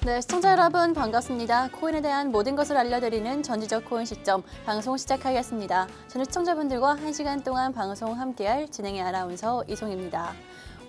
네, 시청자 여러분 반갑습니다. 코인에 대한 모든 것을 알려드리는 전지적 코인 시점 방송 시작하겠습니다. 저는 시청자분들과 1시간 동안 방송 함께할 진행의 아나운서 이송입니다.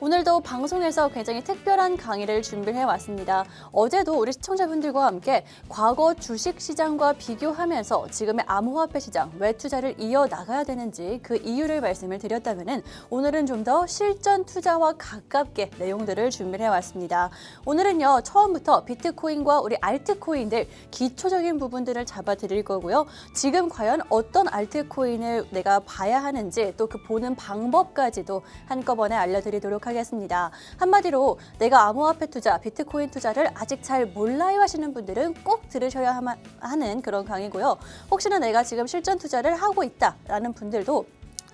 오늘도 방송에서 굉장히 특별한 강의를 준비해 왔습니다. 어제도 우리 시청자분들과 함께 과거 주식시장과 비교하면서 지금의 암호화폐 시장 왜 투자를 이어나가야 되는지 그 이유를 말씀을 드렸다면 오늘은 좀 더 실전 투자와 가깝게 내용들을 준비해 왔습니다. 오늘은요 처음부터 비트코인과 우리 알트코인들 기초적인 부분들을 잡아드릴 거고요. 지금 과연 어떤 알트코인을 내가 봐야 하는지 또 그 보는 방법까지도 한꺼번에 알려드리도록 하겠습니다. 한마디로 내가 암호화폐 투자, 비트코인 투자를 아직 잘 몰라요 하시는 분들은 꼭 들으셔야 하는 그런 강의고요. 혹시나 내가 지금 실전 투자를 하고 있다라는 분들도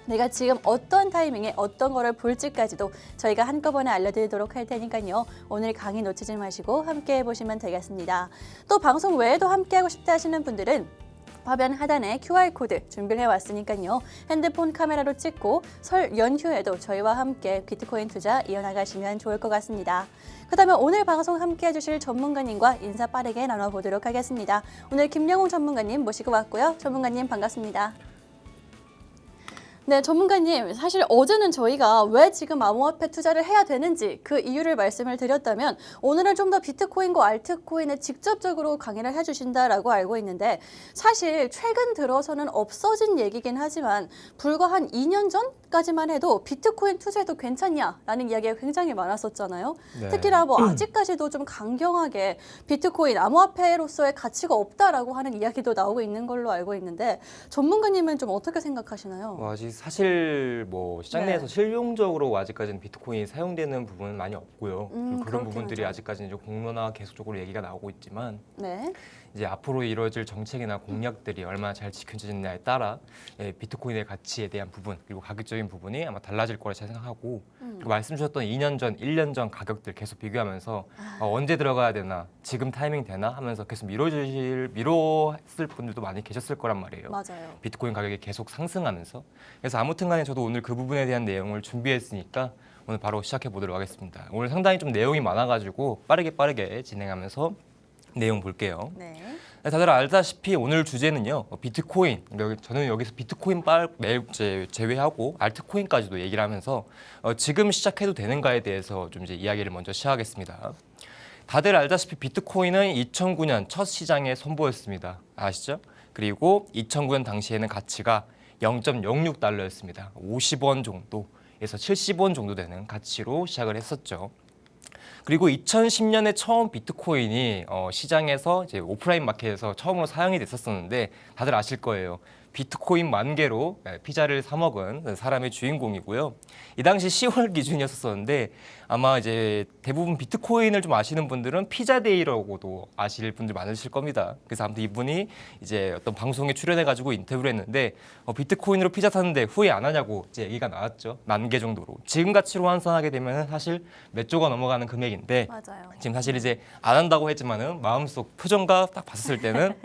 내가 지금 어떤 타이밍에 어떤 거를 볼지까지도 저희가 한꺼번에 알려드리도록 할 테니까요. 오늘 강의 놓치지 마시고 함께 해보시면 되겠습니다. 또 방송 외에도 함께하고 싶다 하시는 분들은 화면 하단에 QR코드 준비를 해왔으니까요. 핸드폰 카메라로 찍고 설 연휴에도 저희와 함께 비트코인 투자 이어나가시면 좋을 것 같습니다. 그렇다면 오늘 방송 함께 해주실 전문가님과 인사 빠르게 나눠보도록 하겠습니다. 오늘 김영웅 전문가님 모시고 왔고요. 전문가님 반갑습니다. 네, 전문가님, 사실 어제는 저희가 왜 지금 암호화폐 투자를 해야 되는지 그 이유를 말씀을 드렸다면 오늘은 좀 더 비트코인과 알트코인에 직접적으로 강의를 해주신다라고 알고 있는데 사실 최근 들어서는 없어진 얘기긴 하지만 불과 한 2년 전까지만 해도 비트코인 투자해도 괜찮냐라는 이야기가 굉장히 많았었잖아요. 네. 특히나 뭐 아직까지도 좀 강경하게 비트코인 암호화폐로서의 가치가 없다라고 하는 이야기도 나오고 있는 걸로 알고 있는데 전문가님은 좀 어떻게 생각하시나요? 아직 사실 뭐 시장 내에서 네. 실용적으로 아직까지는 비트코인이 사용되는 부분은 많이 없고요. 그리고 그런 그렇긴 부분들이 하죠. 아직까지는 좀 공론화 계속적으로 얘기가 나오고 있지만 네. 이제 앞으로 이루어질 정책이나 공약들이 얼마나 잘 지켜지느냐에 따라 비트코인의 가치에 대한 부분 그리고 가격적인 부분이 아마 달라질 거라 생각하고 그리고 말씀 주셨던 2년 전, 1년 전 가격들 계속 비교하면서 언제 들어가야 되나, 지금 타이밍 되나 하면서 계속 미뤘을 분들도 많이 계셨을 거란 말이에요. 맞아요. 비트코인 가격이 계속 상승하면서. 그래서 아무튼 간에 저도 오늘 그 부분에 대한 내용을 준비했으니까 오늘 바로 시작해 보도록 하겠습니다. 오늘 상당히 좀 내용이 많아가지고 빠르게 진행하면서 내용 볼게요. 네. 다들 알다시피 오늘 주제는요. 비트코인. 저는 여기서 비트코인 제외하고 알트코인까지도 얘기를 하면서 지금 시작해도 되는가에 대해서 좀 이제 이야기를 먼저 시작하겠습니다. 다들 알다시피 비트코인은 2009년 첫 시장에 선보였습니다. 아시죠? 그리고 2009년 당시에는 가치가 0.06달러였습니다. 50원 정도에서 70원 정도 되는 가치로 시작을 했었죠. 그리고 2010년에 처음 비트코인이 시장에서 이제 오프라인 마켓에서 처음으로 사용이 됐었는데 다들 아실 거예요. 비트코인 10,000개로 피자를 사 먹은 사람의 주인공이고요. 이 당시 10월 기준이었었는데 아마 이제 대부분 비트코인을 좀 아시는 분들은 피자데이라고도 아실 분들 많으실 겁니다. 그래서 아무튼 이분이 이제 어떤 방송에 출연해가지고 인터뷰를 했는데 비트코인으로 피자 샀는데 후회 안 하냐고 이제 얘기가 나왔죠. 10,000개 정도로. 지금 가치로 환산하게 되면 사실 몇 조가 넘어가는 금액인데 맞아요. 지금 사실 이제 안 한다고 했지만은 마음속 표정과 딱 봤을 때는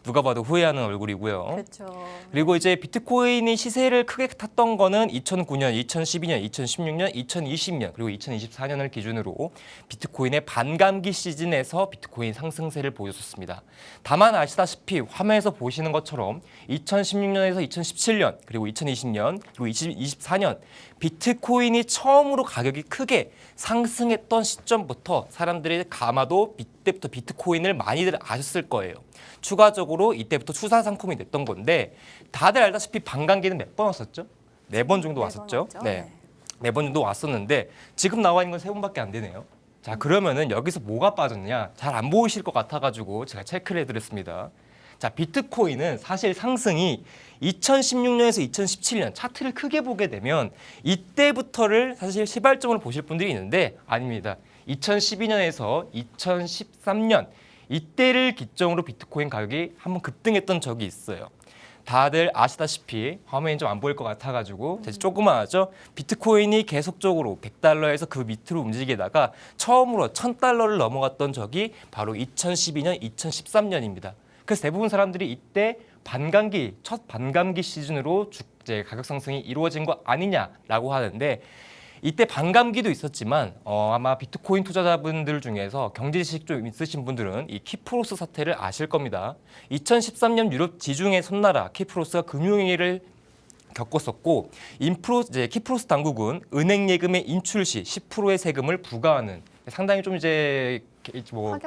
누가 봐도 후회하는 얼굴이고요. 그렇죠. 그리고 이제 비트코인이 시세를 크게 탔던 거는 2009년, 2012년, 2016년, 2020년 그리고 2024년을 기준으로 비트코인의 반감기 시즌에서 비트코인 상승세를 보여줬습니다. 다만 아시다시피 화면에서 보시는 것처럼 2016년에서 2017년 그리고 2020년 그리고 2024년 비트코인이 처음으로 가격이 크게 상승했던 시점부터 사람들이 아마도 이때부터 비트코인을 많이들 아셨을 거예요. 추가적으로 이때부터 추사 상품이 됐던 건데 다들 알다시피 반감기는 몇 번 왔었죠? 4번 정도 왔었죠? 네. 4번 정도 왔었는데 지금 나와 있는 건 3번밖에 안 되네요. 자, 그러면은 여기서 뭐가 빠졌냐? 잘 안 보이실 것 같아가지고 제가 체크를 해드렸습니다. 자, 비트코인은 사실 상승이 2016년에서 2017년 차트를 크게 보게 되면 이때부터를 사실 시발점으로 보실 분들이 있는데 아닙니다. 2012년에서 2013년 이때를 기점으로 비트코인 가격이 한번 급등했던 적이 있어요. 다들 아시다시피 화면이 좀 안 보일 것 같아가지고 조그마하죠. 비트코인이 계속적으로 100달러에서 그 밑으로 움직이다가 처음으로 1000달러를 넘어갔던 적이 바로 2012년, 2013년입니다. 그래서 대부분 사람들이 이때 첫 반감기 시즌으로 이제 가격 상승이 이루어진 거 아니냐라고 하는데 이때 반감기도 있었지만 아마 비트코인 투자자분들 중에서 경제 지식 좀 있으신 분들은 이 키프로스 사태를 아실 겁니다. 2013년 유럽 지중해 섬나라 키프로스가 금융위기를 겪었었고 이제 키프로스 당국은 은행 예금의 인출 시 10%의 세금을 부과하는 상당히 좀 이제 뭐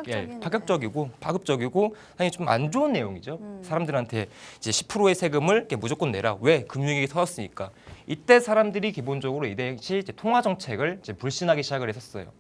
파격적이고 상당히 좀 안 좋은 내용이죠. 사람들한테 이제 10%의 세금을 이렇게 무조건 내라. 왜? 금융위기 터졌으니까. 이때 사람들이 기본적으로 이 당시 이제 통화 정책을 이제 불신하기 시작을 했었어요.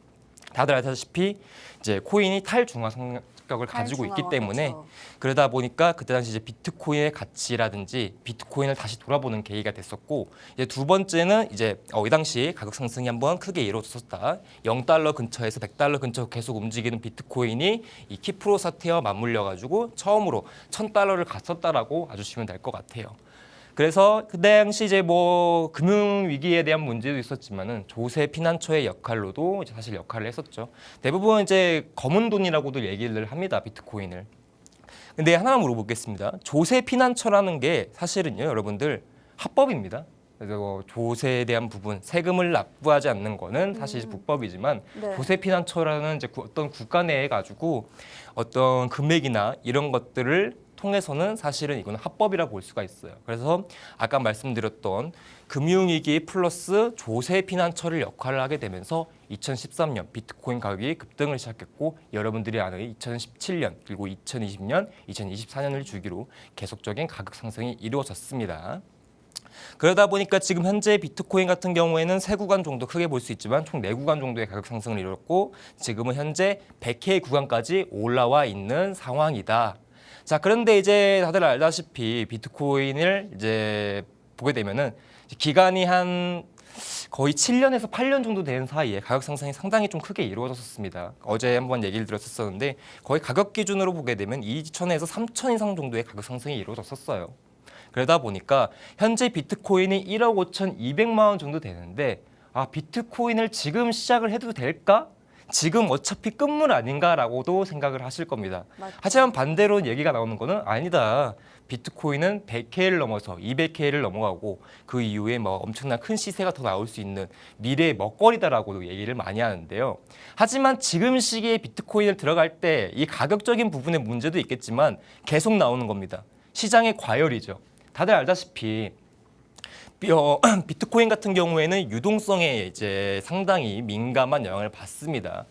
다들 아시다시피 이제 코인이 탈중앙 성격을 가지고 있기 때문에 그렇죠. 그러다 보니까 그때 당시 이제 비트코인의 가치라든지 비트코인을 다시 돌아보는 계기가 됐었고 이제 두 번째는 이제 이 당시 가격 상승이 한번 크게 이루어졌었다. 0달러 근처에서 100달러 근처 계속 움직이는 비트코인이 이 키프로 사태와 맞물려 가지고 처음으로 1000달러를 갔었다라고 봐주시면 될 것 같아요. 그래서 그 당시 이제 뭐 금융 위기에 대한 문제도 있었지만은 조세 피난처의 역할로도 이제 사실 역할을 했었죠. 대부분 이제 검은 돈이라고도 얘기를 합니다. 비트코인을. 근데 하나 물어보겠습니다. 조세 피난처라는 게 사실은요, 여러분들 합법입니다. 그래서 뭐 조세에 대한 부분, 세금을 납부하지 않는 거는 사실 불법이지만 네. 조세 피난처라는 이제 어떤 국가 내에 가지고 어떤 금액이나 이런 것들을 통해서는 사실은 이거는 합법이라고 볼 수가 있어요. 그래서 아까 말씀드렸던 금융위기 플러스 조세 피난처를 역할을 하게 되면서 2013년 비트코인 가격이 급등을 시작했고 여러분들이 아는 2017년 그리고 2020년, 2024년을 주기로 계속적인 가격 상승이 이루어졌습니다. 그러다 보니까 지금 현재 비트코인 같은 경우에는 세 구간 정도 크게 볼 수 있지만 총 4구간 정도의 가격 상승을 이뤘고 지금은 현재 100K 구간까지 올라와 있는 상황이다. 자, 그런데 이제 다들 알다시피 비트코인을 이제 보게 되면은 기간이 한 거의 7년에서 8년 정도 된 사이에 가격 상승이 상당히 좀 크게 이루어졌었습니다. 어제 한번 얘기를 들었었는데 거의 가격 기준으로 보게 되면 2천에서 3천 이상 정도의 가격 상승이 이루어졌었어요. 그러다 보니까 현재 비트코인이 1억 5,200만 원 정도 되는데 비트코인을 지금 시작을 해도 될까? 지금 어차피 끝물 아닌가라고도 생각을 하실 겁니다. 맞죠. 하지만 반대로 얘기가 나오는 거는 아니다. 비트코인은 100K를 넘어서 200K를 넘어가고 그 이후에 뭐 엄청난 큰 시세가 더 나올 수 있는 미래의 먹거리다라고도 얘기를 많이 하는데요. 하지만 지금 시기에 비트코인을 들어갈 때 이 가격적인 부분의 문제도 있겠지만 계속 나오는 겁니다. 시장의 과열이죠. 다들 알다시피 비트코인 같은 경우에는 유동성에 이제 상당히 민감한 영향을 받습니다.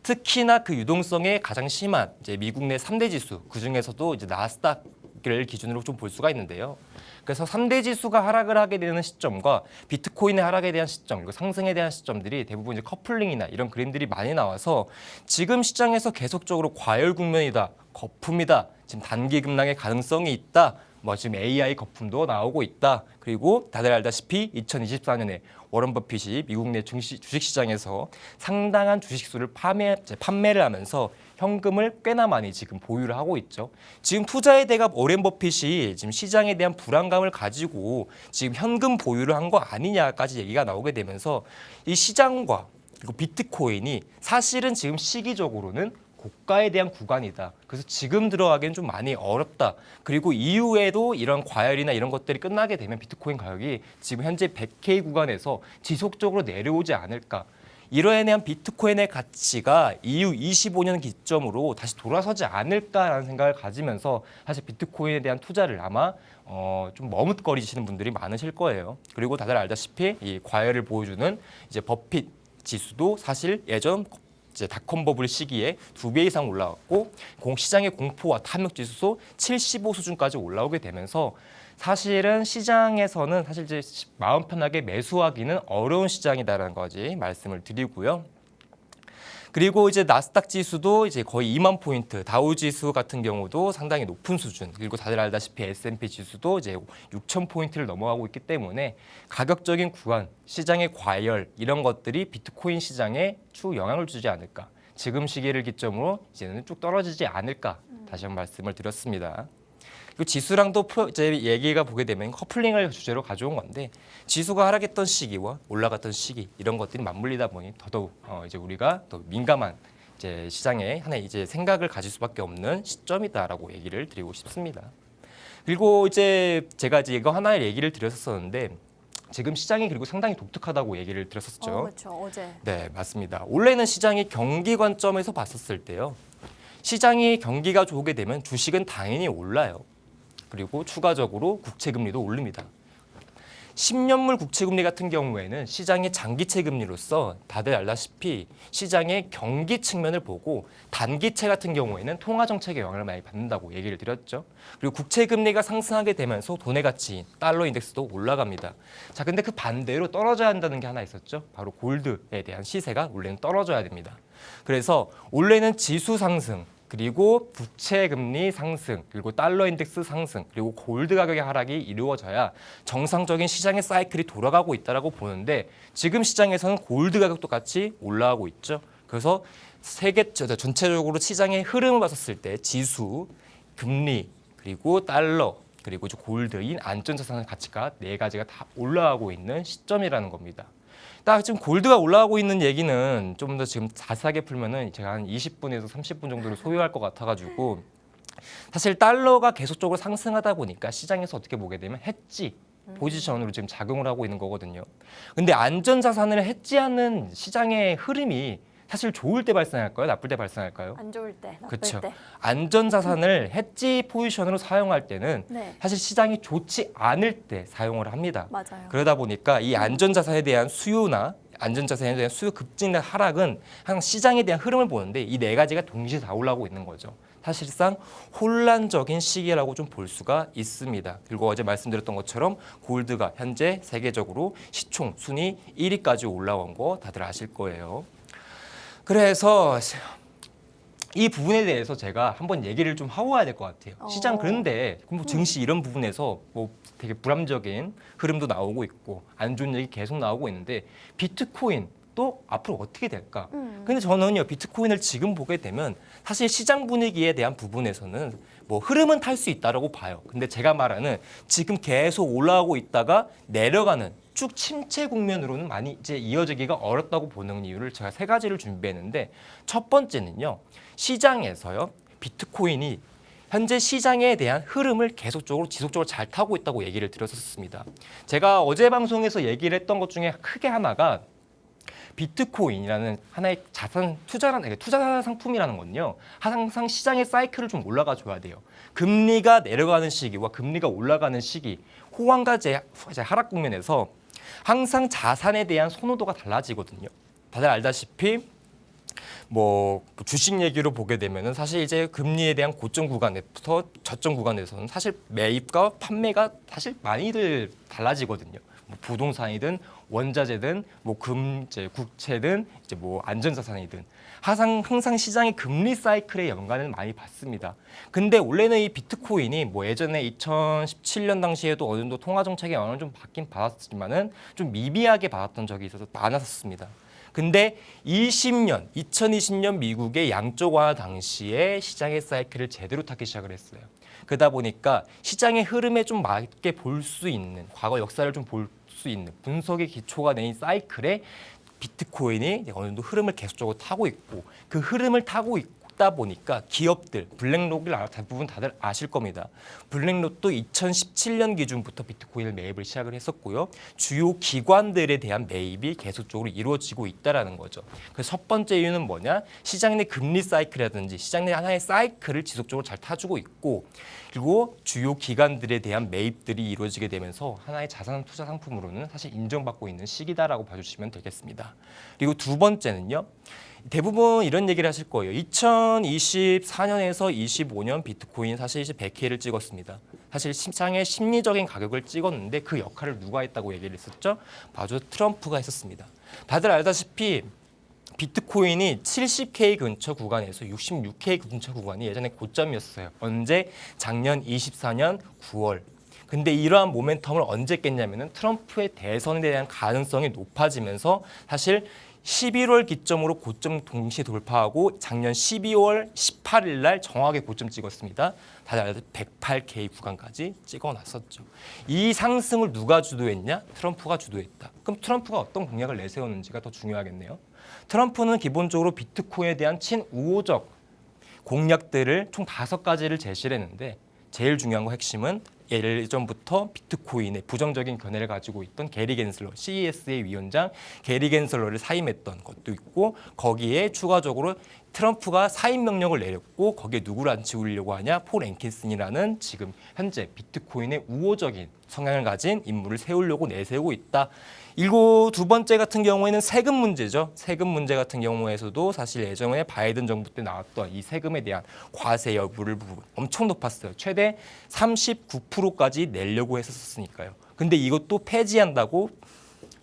특히나 그 유동성에 가장 심한 이제 미국 내 3대 지수, 그 중에서도 이제 나스닥을 기준으로 좀 볼 수가 있는데요. 그래서 3대 지수가 하락을 하게 되는 시점과 비트코인의 하락에 대한 시점, 그리고 상승에 대한 시점들이 대부분 이제 커플링이나 이런 그림들이 많이 나와서 지금 시장에서 계속적으로 과열 국면이다, 거품이다, 지금 단기 급락의 가능성이 있다. 뭐 지금 AI 거품도 나오고 있다. 그리고 다들 알다시피 2024년에 워런 버핏이 미국 내 주식시장에서 상당한 주식수를 판매를 하면서 현금을 꽤나 많이 지금 보유를 하고 있죠. 지금 투자의 대가 워런 버핏이 지금 시장에 대한 불안감을 가지고 지금 현금 보유를 한 거 아니냐까지 얘기가 나오게 되면서 이 시장과 그리고 비트코인이 사실은 지금 시기적으로는 고가에 대한 구간이다. 그래서 지금 들어가기엔 좀 많이 어렵다. 그리고 이후에도 이런 과열이나 이런 것들이 끝나게 되면 비트코인 가격이 지금 현재 100K 구간에서 지속적으로 내려오지 않을까. 이러한 대한 비트코인의 가치가 이후 25년 기점으로 다시 돌아서지 않을까라는 생각을 가지면서 사실 비트코인에 대한 투자를 아마 좀 머뭇거리시는 분들이 많으실 거예요. 그리고 다들 알다시피 이 과열을 보여주는 이제 버핏 지수도 사실 예전 이제 닷컴 버블 시기에 2배 이상 올라왔고 시장의 공포와 탐욕 지수도 75 수준까지 올라오게 되면서 사실은 시장에서는 사실 이제 마음 편하게 매수하기는 어려운 시장이다라는 거지 말씀을 드리고요. 그리고 이제 나스닥 지수도 이제 거의 2만 포인트, 다우 지수 같은 경우도 상당히 높은 수준, 그리고 다들 알다시피 S&P 지수도 이제 6천 포인트를 넘어가고 있기 때문에 가격적인 구간, 시장의 과열 이런 것들이 비트코인 시장에 추후 영향을 주지 않을까. 지금 시기를 기점으로 이제는 쭉 떨어지지 않을까. 다시 한번 말씀을 드렸습니다. 그리고 지수랑도 이제 얘기가 보게 되면 커플링을 주제로 가져온 건데 지수가 하락했던 시기와 올라갔던 시기 이런 것들이 맞물리다 보니 더더욱 이제 우리가 더 민감한 이제 시장에 하나의 이제 생각을 가질 수밖에 없는 시점이다라고 얘기를 드리고 싶습니다. 그리고 이제 제가 이제 이거 하나의 얘기를 드렸었는데 지금 시장이 그리고 상당히 독특하다고 얘기를 드렸었죠. 그렇죠. 어제. 네, 맞습니다. 원래는 시장이 경기 관점에서 봤었을 때요. 시장이 경기가 좋게 되면 주식은 당연히 올라요. 그리고 추가적으로 국채금리도 오릅니다. 10년물 국채금리 같은 경우에는 시장의 장기채 금리로서 다들 알다시피 시장의 경기 측면을 보고 단기채 같은 경우에는 통화정책의 영향을 많이 받는다고 얘기를 드렸죠. 그리고 국채금리가 상승하게 되면서 돈의 가치인 달러 인덱스도 올라갑니다. 자, 근데 그 반대로 떨어져야 한다는 게 하나 있었죠. 바로 골드에 대한 시세가 원래는 떨어져야 됩니다. 그래서 원래는 지수 상승, 그리고 부채 금리 상승, 그리고 달러 인덱스 상승, 그리고 골드 가격의 하락이 이루어져야 정상적인 시장의 사이클이 돌아가고 있다라고 보는데 지금 시장에서는 골드 가격도 같이 올라가고 있죠. 그래서 전체적으로 시장의 흐름을 봤었을 때 지수, 금리, 그리고 달러, 그리고 골드인 안전자산의 가치가 네 가지가 다 올라가고 있는 시점이라는 겁니다. 딱 지금 골드가 올라가고 있는 얘기는 좀 더 지금 자세하게 풀면은 제가 한 20분에서 30분 정도를 소요할 것 같아가지고 사실 달러가 계속적으로 상승하다 보니까 시장에서 어떻게 보게 되면 해지 포지션으로 지금 작용을 하고 있는 거거든요. 근데 안전자산을 해지하는 시장의 흐름이 사실 좋을 때 발생할까요? 나쁠 때 발생할까요? 안 좋을 때, 나쁠 그렇죠. 때. 안전자산을 해지 포지션으로 사용할 때는 네. 사실 시장이 좋지 않을 때 사용을 합니다. 맞아요. 그러다 보니까 이 안전자산에 대한 수요나 안전자산에 대한 수요 급증이나 하락은 항상 시장에 대한 흐름을 보는데 이 네 가지가 동시에 다 올라오고 있는 거죠. 사실상 혼란적인 시기라고 좀 볼 수가 있습니다. 그리고 어제 말씀드렸던 것처럼 골드가 현재 세계적으로 시총 순위 1위까지 올라온 거 다들 아실 거예요. 그래서 이 부분에 대해서 제가 한번 얘기를 좀 하고 와야 될 것 같아요. 시장 그런데 뭐 증시 이런 부분에서 뭐 되게 불안정적인 흐름도 나오고 있고 안 좋은 얘기 계속 나오고 있는데 비트코인 또 앞으로 어떻게 될까? 근데 저는요 비트코인을 지금 보게 되면 사실 시장 분위기에 대한 부분에서는 뭐 흐름은 탈 수 있다라고 봐요. 근데 제가 말하는 지금 계속 올라가고 있다가 내려가는 쭉 침체 국면으로는 많이 이제 이어지기가 어렵다고 보는 이유를 제가 세 가지를 준비했는데 첫 번째는요. 시장에서요. 비트코인이 현재 시장에 대한 흐름을 계속적으로 지속적으로 잘 타고 있다고 얘기를 드렸었습니다. 제가 어제 방송에서 얘기를 했던 것 중에 크게 하나가 비트코인이라는 하나의 투자 상품이라는 건요. 항상 시장의 사이클을 좀 올라가 줘야 돼요. 금리가 내려가는 시기와 금리가 올라가는 시기, 호황과 하락 국면에서 항상 자산에 대한 선호도가 달라지거든요. 다들 알다시피 뭐 주식 얘기로 보게 되면은 사실 이제 금리에 대한 고점 구간부터 저점 구간에서는 사실 매입과 판매가 사실 많이들 달라지거든요. 뭐 부동산이든 원자재든 뭐 금제, 국채든 이제 뭐 안전자산이든 항상 시장의 금리 사이클에 연관을 많이 받습니다. 근데 원래는 이 비트코인이 뭐 예전에 2017년 당시에도 어느 정도 통화 정책의 영향을 좀 받긴 받았지만은 좀 미비하게 받았던 적이 있어서 많았었습니다. 근데 2020년 미국의 양적 완화 당시에 시장의 사이클을 제대로 타기 시작을 했어요. 그러다 보니까 시장의 흐름에 좀 맞게 볼 수 있는 과거 역사를 좀 볼 수 있는 분석의 기초가 된 사이클에 비트코인이 어느 정도 흐름을 계속적으로 타고 있고 그 흐름을 타고 있다 보니까 기업들, 블랙록을 대부분 다들 아실 겁니다. 블랙록도 2017년 기준부터 비트코인을 매입을 시작을 했었고요. 주요 기관들에 대한 매입이 계속적으로 이루어지고 있다는 거죠. 그래서 첫 번째 이유는 뭐냐? 시장 내 금리 사이클이라든지 시장 내 하나의 사이클을 지속적으로 잘 타주고 있고 그리고 주요 기관들에 대한 매입들이 이루어지게 되면서 하나의 자산 투자 상품으로는 사실 인정받고 있는 시기다라고 봐주시면 되겠습니다. 그리고 두 번째는요. 대부분 이런 얘기를 하실 거예요. 2024년에서 25년 비트코인 사실 이제 100K를 찍었습니다. 사실 시장의 심리적인 가격을 찍었는데 그 역할을 누가 했다고 얘기를 했었죠? 바로 트럼프가 했었습니다. 다들 알다시피 비트코인이 70K 근처 구간에서 66K 근처 구간이 예전에 고점이었어요. 언제? 작년 24년 9월. 근데 이러한 모멘텀을 언제 깼냐면은 트럼프의 대선에 대한 가능성이 높아지면서 사실 11월 기점으로 고점 동시에 돌파하고 작년 12월 18일 날 정확하게 고점 찍었습니다. 다들 알다시피 108K 구간까지 찍어놨었죠. 이 상승을 누가 주도했냐? 트럼프가 주도했다. 그럼 트럼프가 어떤 공약을 내세웠는지가 더 중요하겠네요. 트럼프는 기본적으로 비트코인에 대한 친우호적 공약들을 총 5가지를 제시를 했는데 제일 중요한 거 핵심은 예전부터 비트코인의 부정적인 견해를 가지고 있던 게리 겐슬러, CES의 위원장 게리 겐슬러를 사임했던 것도 있고 거기에 추가적으로 트럼프가 사임 명령을 내렸고 거기에 누구를 앉히려고 하냐? 폴 앵킨슨이라는 지금 현재 비트코인의 우호적인 성향을 가진 인물을 세우려고 내세우고 있다. 그리고 두 번째 같은 경우에는 세금 문제죠. 세금 문제 같은 경우에서도 사실 예전에 바이든 정부 때 나왔던 이 세금에 대한 과세 여부를 엄청 높았어요. 최대 39%까지 내려고 했었으니까요. 근데 이것도 폐지한다고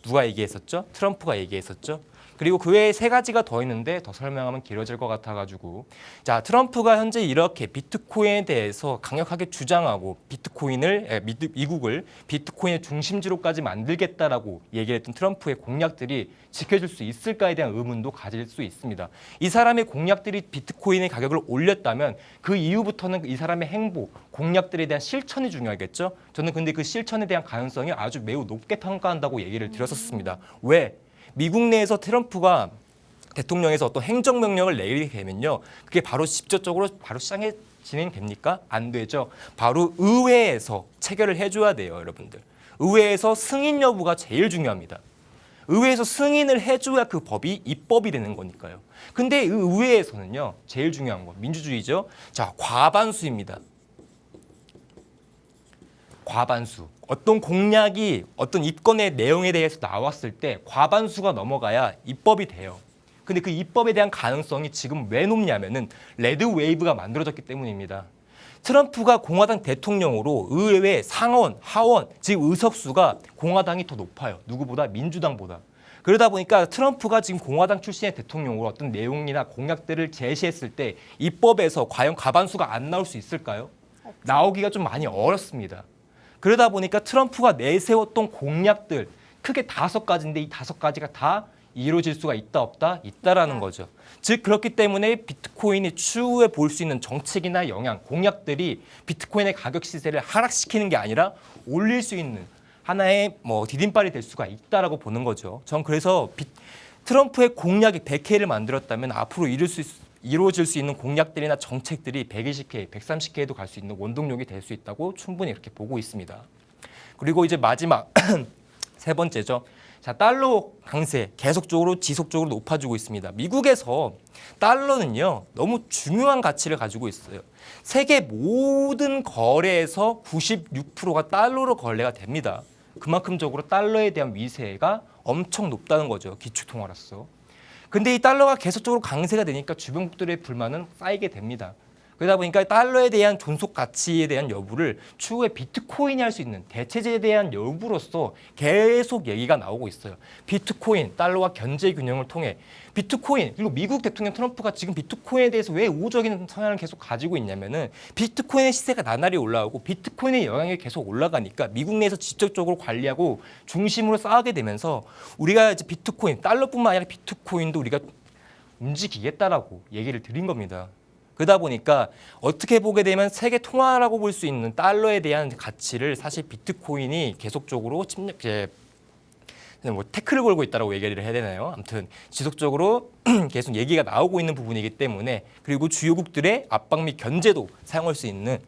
누가 얘기했었죠? 트럼프가 얘기했었죠. 그리고 그 외에 세 가지가 더 있는데 더 설명하면 길어질 것 같아가지고 자 트럼프가 현재 이렇게 비트코인에 대해서 강력하게 주장하고 미국을 비트코인의 중심지로까지 만들겠다라고 얘기했던 트럼프의 공약들이 지켜질 수 있을까에 대한 의문도 가질 수 있습니다. 이 사람의 공약들이 비트코인의 가격을 올렸다면 그 이후부터는 이 사람의 행보, 공약들에 대한 실천이 중요하겠죠. 저는 근데 그 실천에 대한 가능성이 아주 매우 높게 평가한다고 얘기를 드렸었습니다. 왜? 미국 내에서 트럼프가 대통령에서 어떤 행정명령을 내리게 되면요. 그게 바로 직접적으로 바로 시장에 진행됩니까? 안 되죠. 바로 의회에서 체결을 해줘야 돼요, 여러분들. 의회에서 승인 여부가 제일 중요합니다. 의회에서 승인을 해줘야 그 법이 입법이 되는 거니까요. 근데 이 의회에서는요, 제일 중요한 거 민주주의죠. 자, 과반수입니다. 과반수. 어떤 공약이 어떤 입건의 내용에 대해서 나왔을 때 과반수가 넘어가야 입법이 돼요. 근데 그 입법에 대한 가능성이 지금 왜 높냐면은 레드 웨이브가 만들어졌기 때문입니다. 트럼프가 공화당 대통령으로 의회 상원, 하원, 즉 의석수가 공화당이 더 높아요. 누구보다? 민주당보다. 그러다 보니까 트럼프가 지금 공화당 출신의 대통령으로 어떤 내용이나 공약들을 제시했을 때 입법에서 과연 과반수가 안 나올 수 있을까요? 나오기가 좀 많이 어렵습니다. 그러다 보니까 트럼프가 내세웠던 공약들 크게 5가지인데 이 5가지가 다 이루어질 수가 있다 없다? 있다라는 거죠. 즉 그렇기 때문에 비트코인이 추후에 볼 수 있는 정책이나 영향, 공약들이 비트코인의 가격 시세를 하락시키는 게 아니라 올릴 수 있는 하나의 디딤발이 될 수가 있다라고 보는 거죠. 전 그래서 트럼프의 공약이 100회를 만들었다면 앞으로 이루어질 수 있는 공약들이나 정책들이 120회, 130회에도 갈 수 있는 원동력이 될 수 있다고 충분히 이렇게 보고 있습니다. 그리고 이제 마지막 세 번째죠. 자, 달러 강세 계속적으로 지속적으로 높아지고 있습니다. 미국에서 달러는요 너무 중요한 가치를 가지고 있어요. 세계 모든 거래에서 96%가 달러로 거래가 됩니다. 그만큼적으로 달러에 대한 위세가 엄청 높다는 거죠. 기축통화로서. 근데 이 달러가 계속적으로 강세가 되니까 주변국들의 불만은 쌓이게 됩니다. 그러다 보니까 달러에 대한 존속 가치에 대한 여부를 추후에 비트코인이 할 수 있는 대체제에 대한 여부로서 계속 얘기가 나오고 있어요. 비트코인, 달러와 견제 균형을 통해 비트코인, 그리고 미국 대통령 트럼프가 지금 비트코인에 대해서 왜 우호적인 성향을 계속 가지고 있냐면은 비트코인의 시세가 나날이 올라가고 비트코인의 영향이 계속 올라가니까 미국 내에서 직접적으로 관리하고 중심으로 쌓게 되면서 우리가 이제 비트코인, 달러뿐만 아니라 비트코인도 우리가 움직이겠다라고 얘기를 드린 겁니다. 그러다 보니까 어떻게 보게 되면 세계 통화라고 볼 수 있는 달러에 대한 가치를 사실 비트코인이 계속적으로 태클을 걸고 있다라고 얘기를 해야 되나요? 아무튼 지속적으로 계속 얘기가 나오고 있는 부분이기 때문에 그리고 주요국들의 압박 및 견제도 사용할 수 있는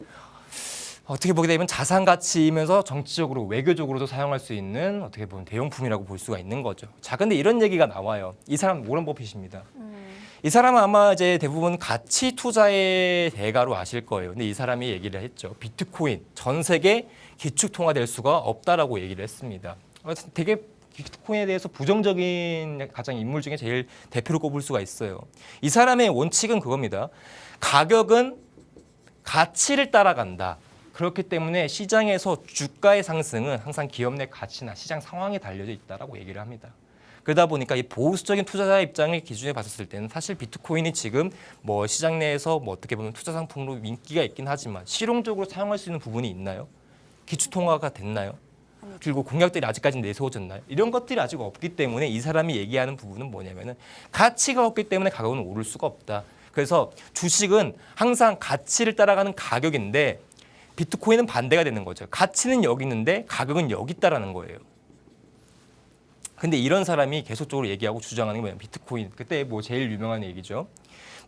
어떻게 보게 되면 자산 가치이면서 정치적으로 외교적으로도 사용할 수 있는 어떻게 보면 대용품이라고 볼 수가 있는 거죠. 자, 근데 이런 얘기가 나와요. 이 사람 워런 버핏입니다. 이 사람은 아마 이제 대부분 가치 투자의 대가로 아실 거예요. 근데 이 사람이 얘기를 했죠. 비트코인 전 세계 기축 통화될 수가 없다라고 얘기를 했습니다. 되게 비트코인에 대해서 부정적인 가장 인물 중에 제일 대표로 꼽을 수가 있어요. 이 사람의 원칙은 그겁니다. 가격은 가치를 따라간다. 그렇기 때문에 시장에서 주가의 상승은 항상 기업 내 가치나 시장 상황에 달려져 있다라고 얘기를 합니다. 그러다 보니까 이 보수적인 투자자 입장을 기준에 봤을 때는 사실 비트코인이 지금 시장 내에서 어떻게 보면 투자 상품으로 인기가 있긴 하지만 실용적으로 사용할 수 있는 부분이 있나요? 기축 통화가 됐나요? 그리고 공약들이 아직까지 내세워졌나요? 이런 것들이 아직 없기 때문에 이 사람이 얘기하는 부분은 뭐냐면은 가치가 없기 때문에 가격은 오를 수가 없다. 그래서 주식은 항상 가치를 따라가는 가격인데 비트코인은 반대가 되는 거죠. 가치는 여기 있는데 가격은 여기 있다라는 거예요. 근데 이런 사람이 계속적으로 얘기하고 주장하는 게 뭐냐면 비트코인. 그때 제일 유명한 얘기죠.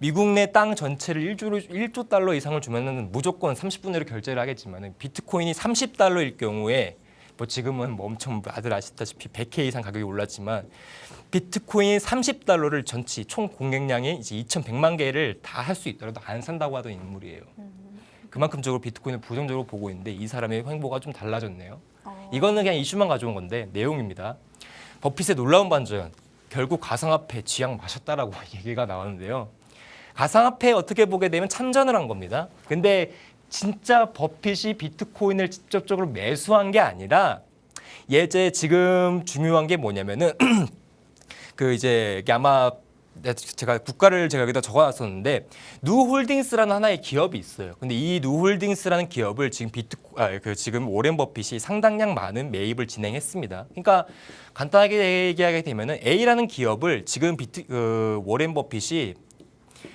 미국 내 땅 전체를 1조 달러 이상을 주면은 무조건 30분 내로 결제를 하겠지만 비트코인이 30달러일 경우에 뭐 지금은 뭐 엄청 다들 아시다시피 100회 이상 가격이 올랐지만 비트코인 30달러를 전체 총 공격량이 이제 2,100만 개를 다 할 수 있더라도 안 산다고 하던 인물이에요. 그만큼적으로 비트코인을 부정적으로 보고 있는데 이 사람의 행보가 좀 달라졌네요. 이거는 그냥 이슈만 가져온 건데 내용입니다. 버핏의 놀라운 반전. 결국 가상화폐 쥐약 마셨다라고 얘기가 나왔는데요. 가상화폐 어떻게 보게 되면 참전을 한 겁니다. 근데 진짜 버핏이 비트코인을 직접적으로 매수한 게 아니라 예제 지금 중요한 게 뭐냐면은 그 이제 아마 제가 국가를 제가 여기다 적어놨었는데 누홀딩스라는 하나의 기업이 있어요. 근데 이 누홀딩스라는 기업을 지금 지금 오렌 버핏이 상당량 많은 매입을 진행했습니다. 그러니까 간단하게 얘기하게 되면은 A라는 기업을 지금 오렌 버핏이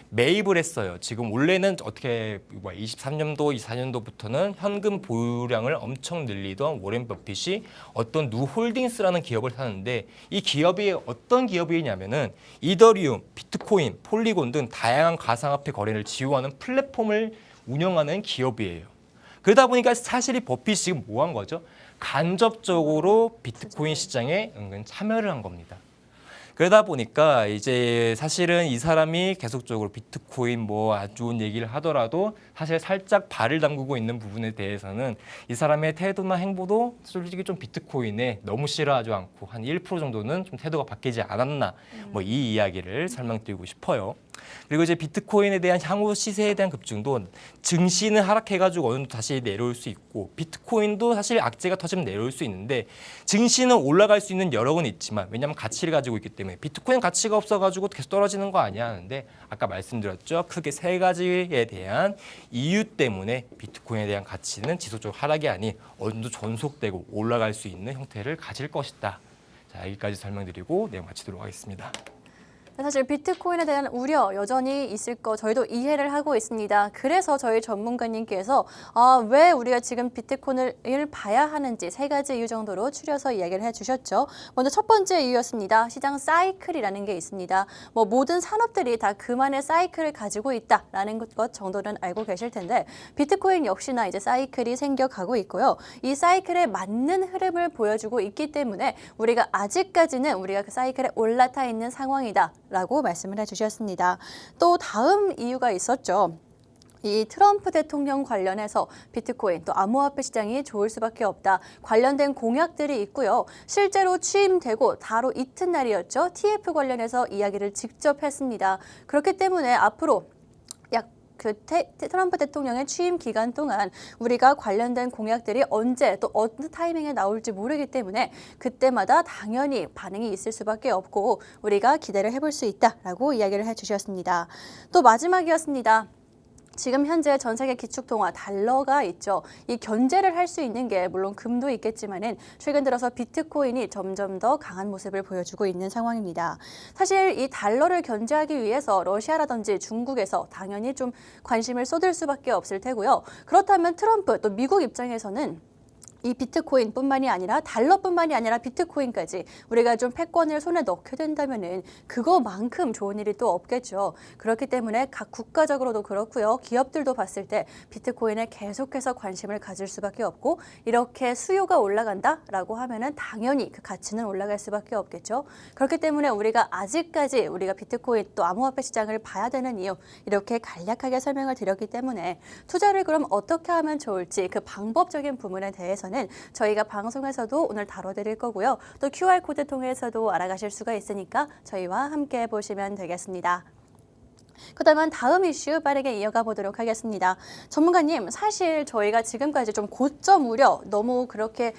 매입을 했어요. 지금 원래는 어떻게 23년도, 24년도부터는 현금 보유량을 엄청 늘리던 워렌 버핏이 어떤 누홀딩스라는 기업을 사는데 이 기업이 어떤 기업이냐면은 이더리움, 비트코인, 폴리곤 등 다양한 가상화폐 거래를 지원하는 플랫폼을 운영하는 기업이에요. 그러다 보니까 사실 이 버핏이 지금 뭐 한 거죠? 간접적으로 비트코인 시장에 은근 참여를 한 겁니다. 그러다 보니까 이제 사실은 이 사람이 계속적으로 비트코인 뭐 아주 좋은 얘기를 하더라도 사실 살짝 발을 담그고 있는 부분에 대해서는 이 사람의 태도나 행보도 솔직히 좀 비트코인에 너무 싫어하지 않고 한 1% 정도는 좀 태도가 바뀌지 않았나 뭐 이 이야기를 설명드리고 싶어요. 그리고 이제 비트코인에 대한 향후 시세에 대한 급증도 증시는 하락해가지고 어느 정도 다시 내려올 수 있고 비트코인도 사실 악재가 터지면 내려올 수 있는데 증시는 올라갈 수 있는 여력은 있지만 왜냐하면 가치를 가지고 있기 때문에 비트코인 가치가 없어가지고 계속 떨어지는 거 아니야 하는데 아까 말씀드렸죠. 크게 세 가지에 대한 이유 때문에 비트코인에 대한 가치는 지속적으로 하락이 아닌 어느 정도 존속되고 올라갈 수 있는 형태를 가질 것이다. 자, 여기까지 설명드리고 내용 마치도록 하겠습니다. 사실 비트코인에 대한 우려 여전히 있을 거 저희도 이해를 하고 있습니다. 그래서 저희 전문가님께서 왜 우리가 지금 비트코인을 봐야 하는지 세 가지 이유 정도로 추려서 이야기를 해주셨죠. 먼저 첫 번째 이유였습니다. 시장 사이클이라는 게 있습니다. 뭐 모든 산업들이 다 그만의 사이클을 가지고 있다라는 것 정도는 알고 계실 텐데 비트코인 역시나 이제 사이클이 생겨가고 있고요. 이 사이클에 맞는 흐름을 보여주고 있기 때문에 우리가 아직까지는 우리가 그 사이클에 올라타 있는 상황이다. 라고 말씀을 해주셨습니다. 또 다음 이유가 있었죠. 이 트럼프 대통령 관련해서 비트코인 또 암호화폐 시장이 좋을 수밖에 없다. 관련된 공약들이 있고요. 실제로 취임되고 바로 이튿날이었죠. TF 관련해서 이야기를 직접 했습니다. 그렇기 때문에 앞으로 트럼프 대통령의 취임 기간 동안 우리가 관련된 공약들이 언제 또 어느 타이밍에 나올지 모르기 때문에 그때마다 당연히 반응이 있을 수밖에 없고 우리가 기대를 해볼 수 있다라고 이야기를 해주셨습니다. 또 마지막이었습니다. 지금 현재 전 세계 기축통화 달러가 있죠. 이 견제를 할 수 있는 게 물론 금도 있겠지만은 최근 들어서 비트코인이 점점 더 강한 모습을 보여주고 있는 상황입니다. 사실 이 달러를 견제하기 위해서 러시아라든지 중국에서 당연히 좀 관심을 쏟을 수밖에 없을 테고요. 그렇다면 트럼프 또 미국 입장에서는 이 비트코인뿐만이 아니라 달러뿐만이 아니라 비트코인까지 우리가 좀 패권을 손에 넣게 된다면은 그거만큼 좋은 일이 또 없겠죠. 그렇기 때문에 각 국가적으로도 그렇고요. 기업들도 봤을 때 비트코인에 계속해서 관심을 가질 수밖에 없고 이렇게 수요가 올라간다라고 하면은 당연히 그 가치는 올라갈 수밖에 없겠죠. 그렇기 때문에 우리가 아직까지 우리가 비트코인 또 암호화폐 시장을 봐야 되는 이유 이렇게 간략하게 설명을 드렸기 때문에 투자를 그럼 어떻게 하면 좋을지 그 방법적인 부분에 대해서는 저희가 방송에서도 오늘 다뤄드릴 거고요. 또 QR코드 통해서도 알아가실 수가 있으니까 저희와 함께 보시면 되겠습니다. 그다음에 다음 이슈 빠르게 이어가 보도록 하겠습니다. 전문가님, 사실 저희가 지금까지 좀 고점 우려 너무 그렇게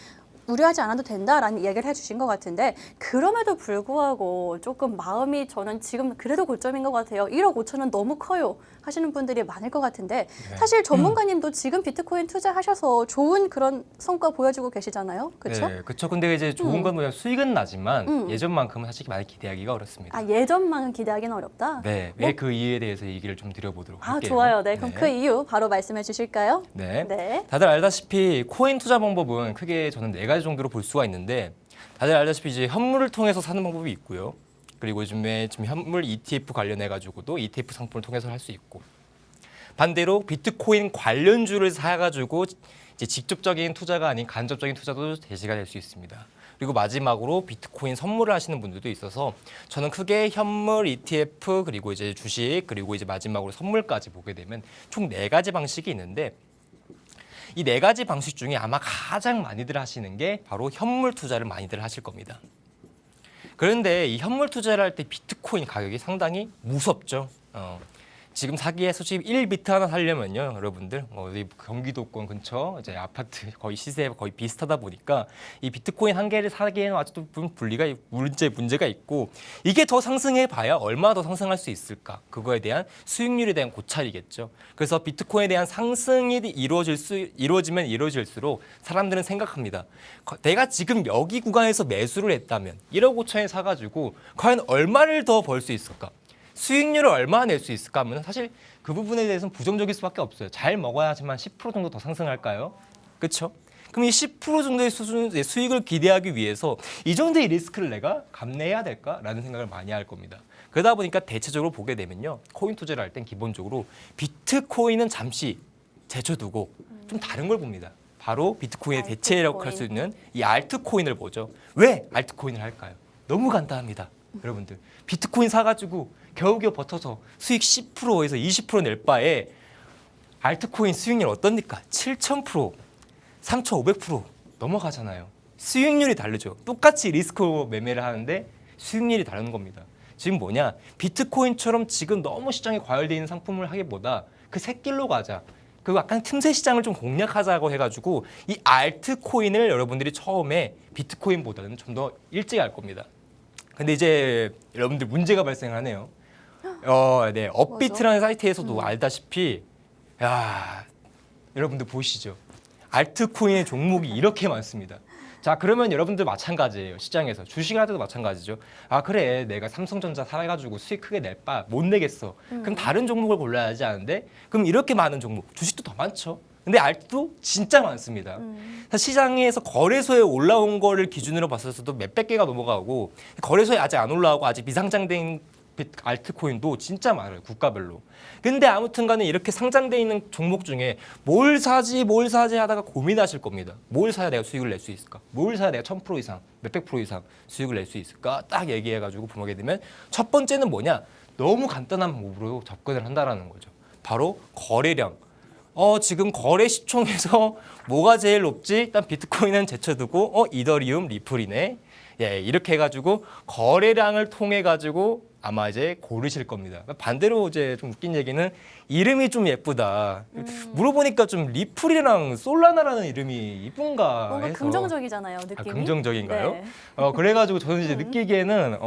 우려하지 않아도 된다라는 이야기를 해주신 것 같은데 그럼에도 불구하고 조금 마음이 저는 지금 그래도 고점인 것 같아요. 1억 5천은 너무 커요 하시는 분들이 많을 것 같은데 사실 전문가님도 지금 비트코인 투자하셔서 좋은 그런 성과 보여주고 계시잖아요. 그렇죠? 네, 그렇죠. 근데 이제 좋은 건 뭐냐면 수익은 나지만 예전만큼은 사실 많이 기대하기가 어렵습니다. 예전만은 기대하기는 어렵다? 네, 왜 그 이유에 대해서 얘기를 좀 드려보도록 할게요. 좋아요. 네, 그럼 그 이유 바로 말씀해 주실까요? 네. 다들 알다시피 코인 투자 방법은 크게 저는 4가지 정도로 볼 수가 있는데 다들 알다시피 이제 현물을 통해서 사는 방법이 있고요. 그리고 요즘에 지금 현물 ETF 관련해 가지고도 ETF 상품을 통해서 할 수 있고, 반대로 비트코인 관련주를 사가지고 이제 직접적인 투자가 아닌 간접적인 투자도 제시가 될 수 있습니다. 그리고 마지막으로 비트코인 선물을 하시는 분들도 있어서 저는 크게 현물 ETF 그리고 이제 주식 그리고 이제 마지막으로 선물까지 보게 되면 총 4가지 방식이 있는데, 이 4가지 방식 중에 아마 가장 많이들 하시는 게 바로 현물 투자를 많이들 하실 겁니다. 그런데 이 현물 투자를 할 때 비트코인 가격이 상당히 무섭죠. 지금 사기에 솔직히 1비트 하나 사려면요, 여러분들 어디 경기도권 근처 이제 아파트 거의 시세에 거의 비슷하다 보니까 이 비트코인 한 개를 사기에는 아직도 문제가 있고, 이게 더 상승해 봐야 얼마나 더 상승할 수 있을까, 그거에 대한 수익률에 대한 고찰이겠죠. 그래서 비트코인에 대한 상승이 이루어지면 이루어질수록 사람들은 생각합니다. 내가 지금 여기 구간에서 매수를 했다면 1억 5천에 사가지고 과연 얼마를 더 벌 수 있을까? 수익률을 얼마나 낼 수 있을까 하면 사실 그 부분에 대해서는 부정적일 수밖에 없어요. 잘 먹어야지만 10% 정도 더 상승할까요? 그렇죠? 그럼 이 10% 정도의 수준의 수익을 기대하기 위해서 이 정도의 리스크를 내가 감내해야 될까라는 생각을 많이 할 겁니다. 그러다 보니까 대체적으로 보게 되면요, 코인 투자를 할 땐 기본적으로 비트코인은 잠시 제쳐두고 좀 다른 걸 봅니다. 바로 비트코인의 대체력 할 수 있는 이 알트코인을 보죠. 왜 알트코인을 할까요? 너무 간단합니다. 여러분들 비트코인 사가지고 겨우겨우 버텨서 수익 10%에서 20%낼 바에 알트코인 수익률 어떻습니까? 7,000%, 3,500% 넘어가잖아요. 수익률이 다르죠. 똑같이 리스크 매매를 하는데 수익률이 다른 겁니다. 지금 뭐냐, 비트코인처럼 지금 너무 시장에 과열되어 있는 상품을 하기보다 그 새길로 가자, 그 약간 틈새 시장을 좀 공략하자고 해가지고 이 알트코인을 여러분들이 처음에 비트코인보다는 좀 더 일찍 알 겁니다. 근데 이제 여러분들 문제가 발생하네요. 네, 업비트라는 사이트에서도 알다시피, 여러분들 보시죠. 알트코인의 종목이 이렇게 많습니다. 자, 그러면 여러분들 마찬가지예요. 시장에서 주식을 할 때도 마찬가지죠. 아, 그래, 내가 삼성전자 사가지고 수익 크게 낼 바 못 내겠어. 그럼 다른 종목을 골라야 하지 않은데, 그럼 이렇게 많은 종목, 주식도 더 많죠. 근데 알트도 진짜 많습니다. 시장에서 거래소에 올라온 거를 기준으로 봤을 때도 몇백 개가 넘어가고, 거래소에 아직 안 올라오고 아직 미상장된 알트코인도 진짜 많아요, 국가별로. 근데 아무튼 간에 이렇게 상장돼 있는 종목 중에 뭘 사지 하다가 고민하실 겁니다. 뭘 사야 내가 수익을 낼 수 있을까? 뭘 사야 내가 1000% 이상, 몇백 프로 이상 수익을 낼 수 있을까? 딱 얘기해가지고 보게 되면 첫 번째는 뭐냐? 너무 간단한 방법으로 접근을 한다라는 거죠. 바로 거래량. 지금 거래 시총에서 뭐가 제일 높지? 일단 비트코인은 제쳐두고 이더리움, 리플이네. 예, 이렇게 해가지고 거래량을 통해 가지고 아마 이제 고르실 겁니다. 반대로 이제 좀 웃긴 얘기는 이름이 좀 예쁘다. 물어보니까 좀 리플이랑 솔라나라는 이름이 이쁜가 뭔가 해서. 긍정적이잖아요, 느낌이. 긍정적인가요? 네. 그래가지고 저는 이제 느끼기에는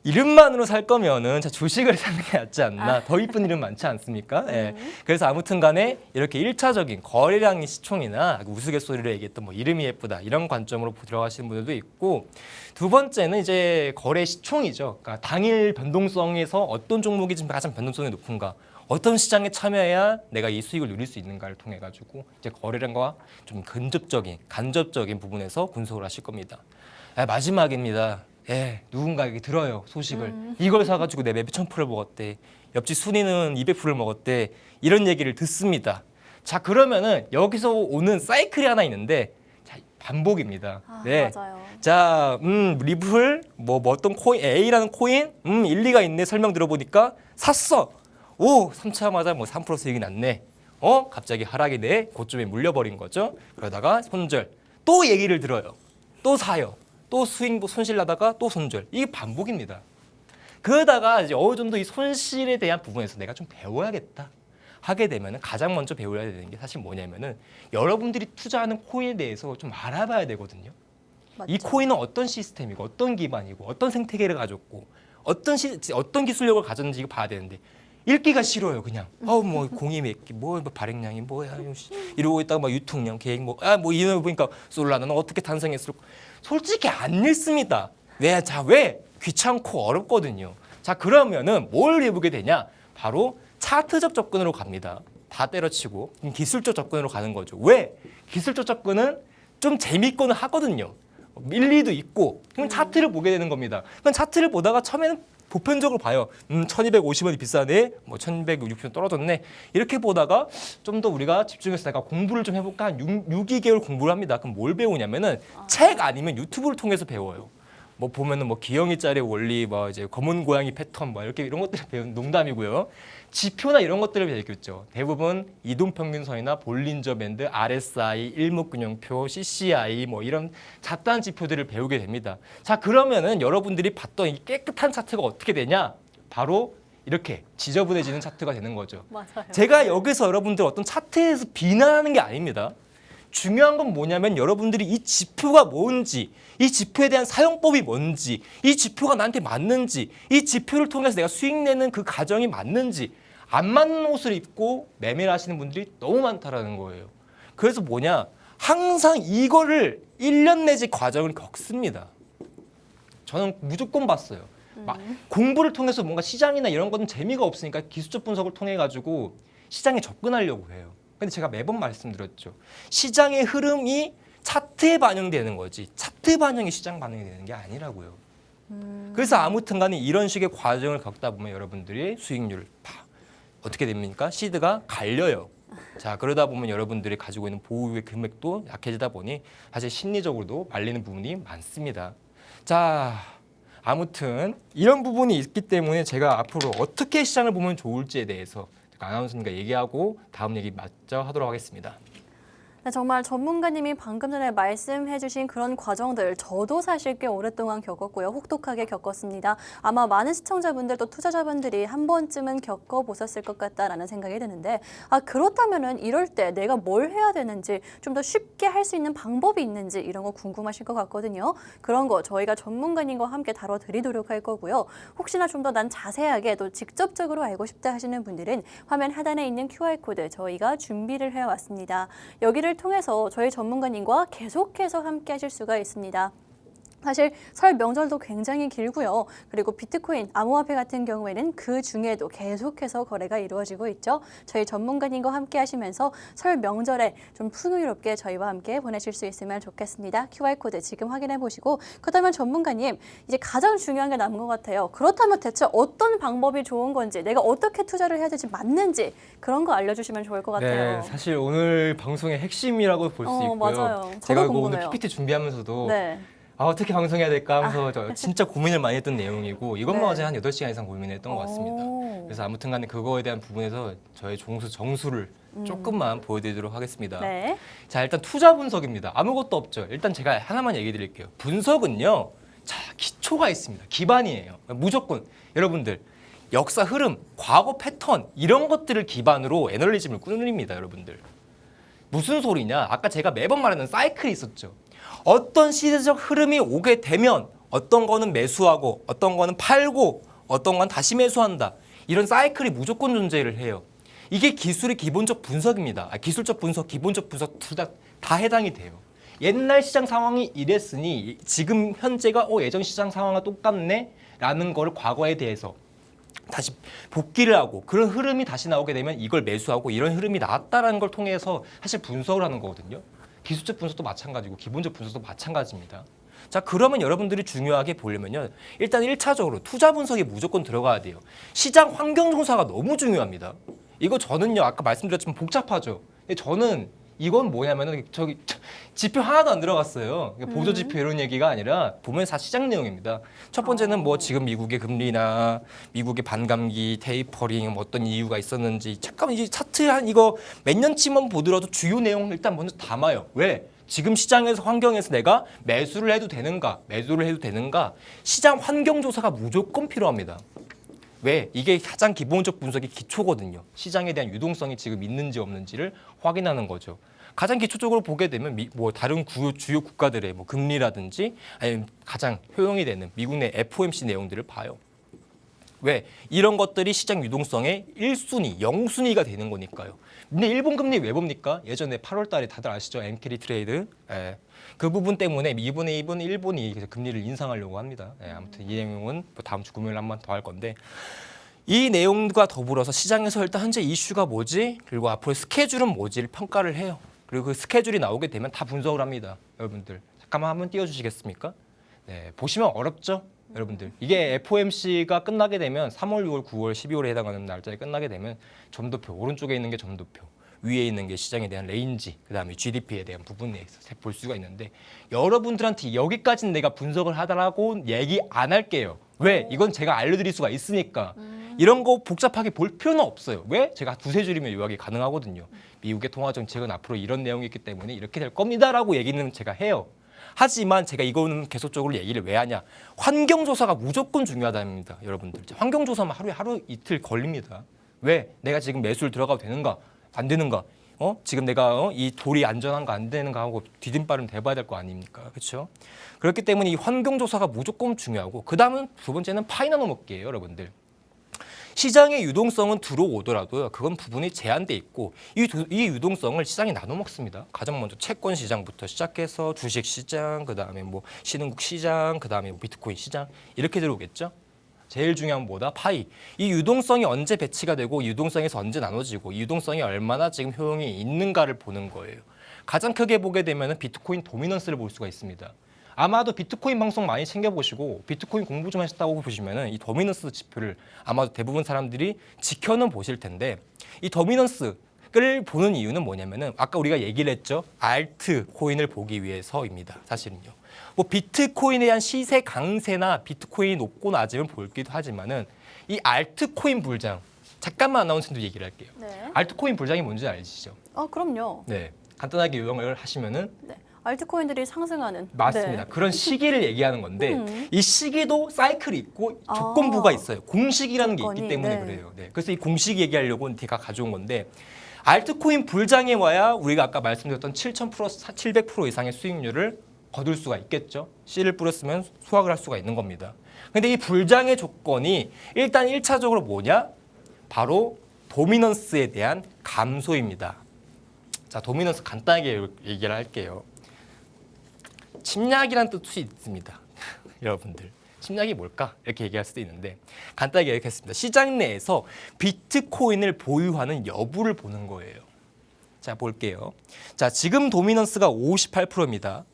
이름만으로 살 거면은 주식을 사는 게 낫지 않나. 더 이쁜 이름 많지 않습니까? 예. 그래서 아무튼 간에 이렇게 1차적인 거래량의 시총이나 우스갯소리로 얘기했던 뭐 이름이 예쁘다 이런 관점으로 들어가시는 분들도 있고, 두 번째는 이제 거래 시총이죠. 그러니까 당일 변동성에서 어떤 종목이 지금 가장 변동성이 높은가, 어떤 시장에 참여해야 내가 이 수익을 누릴 수 있는가를 통해 가지고 이제 거래량과 좀 간접적인 부분에서 분석을 하실 겁니다. 마지막입니다. 예, 누군가에게 들어요, 소식을. 이걸 사가지고 내 몇 천 프로를 먹었대. 옆집 순이는 200%를 먹었대. 이런 얘기를 듣습니다. 자, 그러면은 여기서 오는 사이클이 하나 있는데, 자, 반복입니다. 네. 맞아요. 자, 리플, 뭐 어떤 코인, A라는 코인, 일리가 있네. 설명 들어보니까 샀어. 오, 3차마자 뭐 3% 수익이 났네. 갑자기 하락이네. 고점에 물려버린 거죠. 그러다가 손절. 또 얘기를 들어요. 또 사요. 또 수익 손실 나다가 또 손절. 이게 반복입니다. 그러다가 이제 어느 정도 이 손실에 대한 부분에서 내가 좀 배워야겠다 하게 되면은 가장 먼저 배워야 되는 게 사실 뭐냐면은 여러분들이 투자하는 코인에 대해서 좀 알아봐야 되거든요. 맞죠. 이 코인은 어떤 시스템이고 어떤 기반이고 어떤 생태계를 가졌고 어떤 기술력을 가졌는지 이거 봐야 되는데 읽기가 싫어요, 그냥. 뭐 공이 몇 개, 뭐 발행량이 뭐야, 이러고 있다가 막 유통량 계획 뭐 이런 거 보니까 솔라나는 어떻게 탄생했을까. 솔직히 안 읽습니다. 왜? 귀찮고 어렵거든요. 자, 그러면은 뭘 해보게 되냐? 바로 차트적 접근으로 갑니다. 다 때려치고 기술적 접근으로 가는 거죠. 왜? 기술적 접근은 좀 재밌고는 하거든요. 밀리도 있고 그럼 차트를 보게 되는 겁니다. 그럼 차트를 보다가 처음에는 보편적으로 봐요. 1250원이 비싸네. 뭐 1260원 떨어졌네. 이렇게 보다가 좀 더 우리가 집중해서 내가 공부를 좀 해볼까? 한 2개월 공부를 합니다. 그럼 뭘 배우냐면은 책 아니면 유튜브를 통해서 배워요. 뭐 보면은 뭐 기영이 짤의 원리, 뭐 이제 검은 고양이 패턴, 뭐 이렇게 이런 것들을 배운 농담이고요. 지표나 이런 것들을 배우겠죠. 대부분 이동평균선이나 볼린저 밴드, RSI, 일목균형표, CCI 뭐 이런 잡다한 지표들을 배우게 됩니다. 자, 그러면은 여러분들이 봤던 이 깨끗한 차트가 어떻게 되냐? 바로 이렇게 지저분해지는 차트가 되는 거죠. 맞아요. 제가 여기서 여러분들 어떤 차트에서 비난하는 게 아닙니다. 중요한 건 뭐냐면 여러분들이 이 지표가 뭔지, 이 지표에 대한 사용법이 뭔지, 이 지표가 나한테 맞는지, 이 지표를 통해서 내가 수익 내는 그 과정이 맞는지, 안 맞는 옷을 입고 매매를 하시는 분들이 너무 많다라는 거예요. 그래서 뭐냐? 항상 이거를 1년 내지 과정을 겪습니다. 저는 무조건 봤어요. 공부를 통해서 뭔가 시장이나 이런 거는 재미가 없으니까 기술적 분석을 통해 가지고 시장에 접근하려고 해요. 근데 제가 매번 말씀드렸죠. 시장의 흐름이 차트에 반영되는 거지 차트 반영이 시장 반영이 되는 게 아니라고요. 그래서 아무튼 간에 이런 식의 과정을 겪다 보면 여러분들이 수익률을 어떻게 됩니까? 시드가 갈려요. 자, 그러다 보면 여러분들이 가지고 있는 보유의 금액도 약해지다 보니 사실 심리적으로도 말리는 부분이 많습니다. 자, 아무튼 이런 부분이 있기 때문에 제가 앞으로 어떻게 시장을 보면 좋을지에 대해서 아나운서님과 얘기하고 다음 얘기 마저 하도록 하겠습니다. 네, 정말 전문가님이 방금 전에 말씀해주신 그런 과정들 저도 사실 꽤 오랫동안 겪었고요. 혹독하게 겪었습니다. 아마 많은 시청자분들도 투자자분들이 한 번쯤은 겪어보셨을 것 같다라는 생각이 드는데 그렇다면은 이럴 때 내가 뭘 해야 되는지 좀 더 쉽게 할 수 있는 방법이 있는지 이런 거 궁금하실 것 같거든요. 그런 거 저희가 전문가님과 함께 다뤄드리도록 할 거고요. 혹시나 좀 더 난 자세하게 또 직접적으로 알고 싶다 하시는 분들은 화면 하단에 있는 QR코드 저희가 준비를 해왔습니다. 여기를 통해서 저희 전문가님과 계속해서 함께 하실 수가 있습니다. 사실 설 명절도 굉장히 길고요. 그리고 비트코인, 암호화폐 같은 경우에는 그 중에도 계속해서 거래가 이루어지고 있죠. 저희 전문가님과 함께 하시면서 설 명절에 좀 풍요롭게 저희와 함께 보내실 수 있으면 좋겠습니다. QR코드 지금 확인해 보시고 그렇다면 전문가님 이제 가장 중요한 게 남은 것 같아요. 그렇다면 대체 어떤 방법이 좋은 건지 내가 어떻게 투자를 해야 될지 맞는지 그런 거 알려주시면 좋을 것 같아요. 네, 사실 오늘 방송의 핵심이라고 볼 수 있고요. 맞아요. 제가 저도 오늘 궁금해요. PPT 준비하면서도 네. 어떻게 방송해야 될까 하면서 저 진짜 고민을 많이 했던 내용이고 이것만 네. 어제 한 8시간 이상 고민했던 것 같습니다. 그래서 아무튼 간에 그거에 대한 부분에서 저의 정수를 조금만 보여드리도록 하겠습니다. 네. 자, 일단 투자 분석입니다. 아무것도 없죠. 일단 제가 하나만 얘기 드릴게요. 분석은요. 자, 기초가 있습니다. 기반이에요. 무조건 여러분들 역사 흐름, 과거 패턴 이런 것들을 기반으로 애널리즘을 꾸립니다, 여러분들. 무슨 소리냐? 아까 제가 매번 말하는 사이클이 있었죠. 어떤 시대적 흐름이 오게 되면 어떤 거는 매수하고 어떤 거는 팔고 어떤 건 다시 매수한다. 이런 사이클이 무조건 존재를 해요. 이게 기술의 기본적 분석입니다. 기술적 분석, 기본적 분석 둘 다 해당이 돼요. 옛날 시장 상황이 이랬으니 지금 현재가 예전 시장 상황과 똑같네? 라는 거를 과거에 대해서 다시 복귀를 하고 그런 흐름이 다시 나오게 되면 이걸 매수하고 이런 흐름이 나왔다라는 걸 통해서 사실 분석을 하는 거거든요. 기술적 분석도 마찬가지고 기본적 분석도 마찬가지입니다. 자, 그러면 여러분들이 중요하게 보려면요. 일단 1차적으로 투자 분석에 무조건 들어가야 돼요. 시장 환경 조사가 너무 중요합니다. 이거 저는요. 아까 말씀드렸지만 복잡하죠. 근데 저는 이건 뭐냐면은 저기 지표 하나도 안 들어갔어요. 보조 지표 이런 얘기가 아니라 보면 다 시장 내용입니다. 첫 번째는 뭐 지금 미국의 금리나 미국의 반감기, 테이퍼링 어떤 이유가 있었는지 잠깐 이제 차트 한 이거 몇 년치만 보더라도 주요 내용을 일단 먼저 담아요. 왜? 지금 시장에서 환경에서 내가 매수를 해도 되는가, 매도를 해도 되는가 시장 환경 조사가 무조건 필요합니다. 왜? 이게 가장 기본적 분석의 기초거든요. 시장에 대한 유동성이 지금 있는지 없는지를 확인하는 거죠. 가장 기초적으로 보게 되면 뭐 다른 주요 국가들의 뭐 금리라든지 아니면 가장 효용이 되는 미국 내 FOMC 내용들을 봐요. 왜? 이런 것들이 시장 유동성의 1순위, 0순위가 되는 거니까요. 근데 일본 금리 왜 봅니까? 예전에 8월 달에 다들 아시죠? 엔캐리 트레이드. 그 부분 때문에 미분의 2분 일본이 금리를 인상하려고 합니다. 아무튼 이 내용은 다음 주 금요일 한 번 더 할 건데 이 내용과 더불어서 시장에서 일단 현재 이슈가 뭐지? 그리고 앞으로 스케줄은 뭐지를 평가를 해요. 그리고 그 스케줄이 나오게 되면 다 분석을 합니다. 여러분들. 잠깐만 한번 띄워주시겠습니까? 네, 보시면 어렵죠? 여러분들 이게 FOMC가 끝나게 되면 3월, 6월, 9월, 12월에 해당하는 날짜에 끝나게 되면 점도표 오른쪽에 있는 게 점도표 위에 있는 게 시장에 대한 레인지 그다음에 GDP에 대한 부분에 있어서 볼 수가 있는데 여러분들한테 여기까지는 내가 분석을 하더라고 얘기 안 할게요. 왜? 이건 제가 알려드릴 수가 있으니까 이런 거 복잡하게 볼 필요는 없어요. 왜? 제가 두세 줄이면 요약이 가능하거든요. 미국의 통화 정책은 앞으로 이런 내용이 있기 때문에 이렇게 될 겁니다라고 얘기는 제가 해요. 하지만 제가 이거는 계속적으로 얘기를 왜 하냐. 환경조사가 무조건 중요하답니다. 여러분들. 환경조사만 하루 이틀 걸립니다. 왜? 내가 지금 매수를 들어가도 되는가? 안 되는가? 지금 내가 이 돌이 안전한가 안 되는가 하고 디딤발은 대봐야 될 거 아닙니까? 그렇죠? 그렇기 때문에 이 환경조사가 무조건 중요하고 그 다음은 두 번째는 파이나노 먹기예요. 여러분들. 시장의 유동성은 들어오더라도요. 그건 부분이 제한돼 있고 이 유동성을 시장이 나눠 먹습니다. 가장 먼저 채권 시장부터 시작해서 주식 시장, 그다음에 뭐 신흥국 시장, 그다음에 비트코인 시장 이렇게 들어오겠죠. 제일 중요한 뭐다? 파이. 이 유동성이 언제 배치가 되고 유동성에서 언제 나눠지고 이 유동성이 얼마나 지금 효용이 있는가를 보는 거예요. 가장 크게 보게 되면 비트코인 도미넌스를 볼 수가 있습니다. 아마도 비트코인 방송 많이 챙겨보시고 비트코인 공부 좀 하셨다고 보시면 이 도미넌스 지표를 아마도 대부분 사람들이 지켜는 보실 텐데 이 도미넌스를 보는 이유는 뭐냐면은 아까 우리가 얘기를 했죠. 알트 코인을 보기 위해서입니다. 사실은요. 뭐 비트코인에 대한 시세 강세나 비트코인이 높고 낮으면 보기도 하지만은 이 알트코인 불장 잠깐만 아나운서도 얘기를 할게요. 네. 알트코인 불장이 뭔지 아시죠? 그럼요. 네. 간단하게 요약을 하시면은 네. 알트코인들이 상승하는. 맞습니다. 네. 그런 시기를 얘기하는 건데 이 시기도 사이클이 있고 조건부가 있어요. 공식이라는 게 있기 조건이, 때문에 네. 그래요. 네. 그래서 이 공식 얘기하려고 제가 가져온 건데 알트코인 불장에 와야 우리가 아까 말씀드렸던 7,000%, 700% 이상의 수익률을 거둘 수가 있겠죠. 씨를 뿌렸으면 수확을 할 수가 있는 겁니다. 근데 이 불장의 조건이 일단 1차적으로 뭐냐? 바로 도미넌스에 대한 감소입니다. 자, 도미넌스 간단하게 얘기를 할게요. 침략이라는 뜻이 있습니다. 여러분들. 침략이 뭘까? 이렇게 얘기할 수도 있는데 간단하게 얘기하겠습니다. 시장 내에서 비트코인을 보유하는 여부를 보는 거예요. 자, 볼게요. 자, 지금 도미넌스가 58%입니다.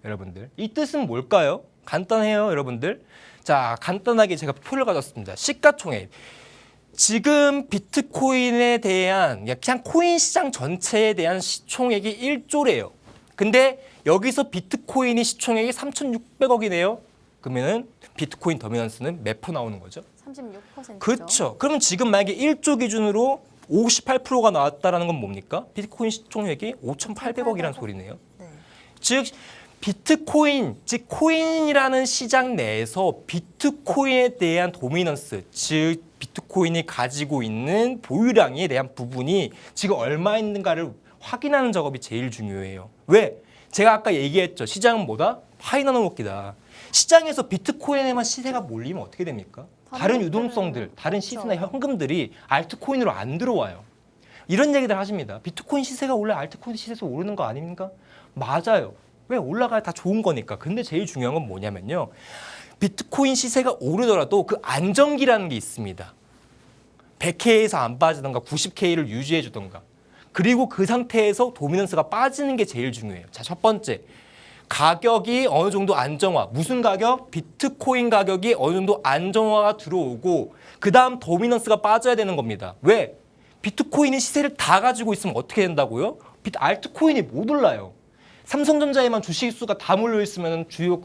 여러분들. 이 뜻은 뭘까요? 간단해요, 여러분들. 자, 간단하게 제가 표를 가졌습니다. 시가총액. 지금 비트코인에 대한 그냥 코인 시장 전체에 대한 시총액이 1조래요. 근데 여기서 비트코인이 시총액이 3,600억이네요. 그러면은 비트코인 도미넌스는 몇 프로 나오는 거죠? 36%죠. 그렇죠. 그럼 지금 만약에 1조 기준으로 58%가 나왔다라는 건 뭡니까? 비트코인 시총액이 5,800억이라는 소리네요. 네. 즉 비트코인, 즉 코인이라는 시장 내에서 비트코인에 대한 도미넌스, 즉 비트코인이 가지고 있는 보유량에 대한 부분이 지금 얼마 있는가를 확인하는 작업이 제일 중요해요. 왜? 제가 아까 얘기했죠. 시장은 뭐다? 파이나노 먹기다. 시장에서 비트코인에만 시세가 몰리면 어떻게 됩니까? 다른 유동성들, 다른 시세나 현금들이 알트코인으로 안 들어와요. 이런 얘기들 하십니다. 비트코인 시세가 원래 알트코인 시세에서 오르는 거 아닙니까? 맞아요. 왜? 올라가야 다 좋은 거니까. 근데 제일 중요한 건 뭐냐면요. 비트코인 시세가 오르더라도 그 안정기라는 게 있습니다. 100K에서 안 빠지던가 90K를 유지해 주던가. 그리고 그 상태에서 도미넌스가 빠지는 게 제일 중요해요. 자, 첫 번째. 가격이 어느 정도 안정화. 무슨 가격? 비트코인 가격이 어느 정도 안정화가 들어오고 그 다음 도미넌스가 빠져야 되는 겁니다. 왜? 비트코인이 시세를 다 가지고 있으면 어떻게 된다고요? 알트코인이 못 올라요. 삼성전자에만 주식 수가 다 몰려 있으면 주요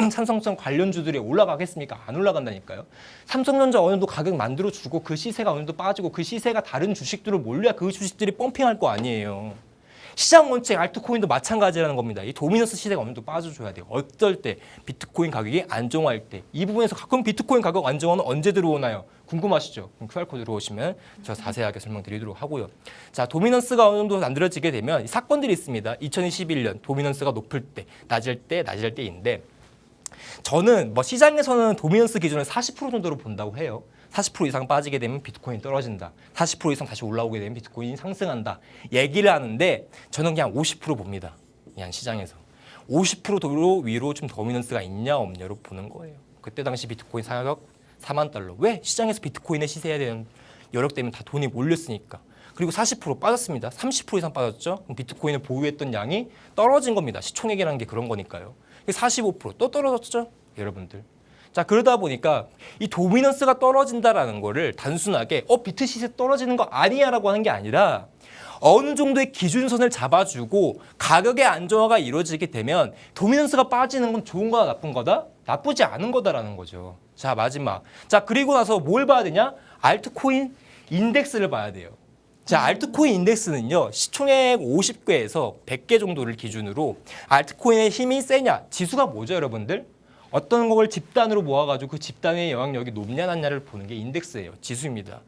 삼성전 관련주들이 올라가겠습니까? 안 올라간다니까요. 삼성전자 어느 정도 가격 만들어 주고 그 시세가 어느 정도 빠지고 그 시세가 다른 주식들을 몰려야 그 주식들이 펌핑할 거 아니에요. 시장 원칙 알트코인도 마찬가지라는 겁니다. 이 도미넌스 시세가 어느 정도 빠져줘야 돼요. 어떨 때? 비트코인 가격이 안정화할 때. 이 부분에서 가끔 비트코인 가격 안정화는 언제 들어오나요? 궁금하시죠? 그럼 QR코드 들어오시면 제가 자세하게 설명드리도록 하고요. 자, 도미넌스가 어느 정도 만들어지게 되면 이 사건들이 있습니다. 2021년 도미넌스가 높을 때, 낮을 때인데 저는 시장에서는 도미넌스 기준을 40% 정도로 본다고 해요. 40% 이상 빠지게 되면 비트코인이 떨어진다. 40% 이상 다시 올라오게 되면 비트코인이 상승한다. 얘기를 하는데 저는 그냥 50% 봅니다. 그냥 시장에서. 50% 위로 좀 도미넌스가 있냐 없냐로 보는 거예요. 그때 당시 비트코인 가격 $40,000. 왜? 시장에서 비트코인의 시세에 대한 여력 때문에 다 돈이 몰렸으니까. 그리고 40% 빠졌습니다. 30% 이상 빠졌죠. 그럼 비트코인을 보유했던 양이 떨어진 겁니다. 시총액이라는 게 그런 거니까요. 45%또 떨어졌죠, 여러분들. 자, 그러다 보니까 이 도미넌스가 떨어진다라는 거를 단순하게 비트 시세 떨어지는 거 아니야라고 하는 게 아니라 어느 정도의 기준선을 잡아주고 가격의 안정화가 이루어지게 되면 도미넌스가 빠지는 건 좋은 거다 나쁜 거다? 나쁘지 않은 거다라는 거죠. 자, 마지막. 자, 그리고 나서 뭘 봐야 되냐? 알트코인 인덱스를 봐야 돼요. 자, 알트코인 인덱스는요, 시총액 50개에서 100개 정도를 기준으로 알트코인의 힘이 세냐? 지수가 뭐죠, 여러분들? 어떤 걸 집단으로 모아가지고 그 집단의 영향력이 높냐 낮냐를 보는 게 인덱스예요. 지수입니다.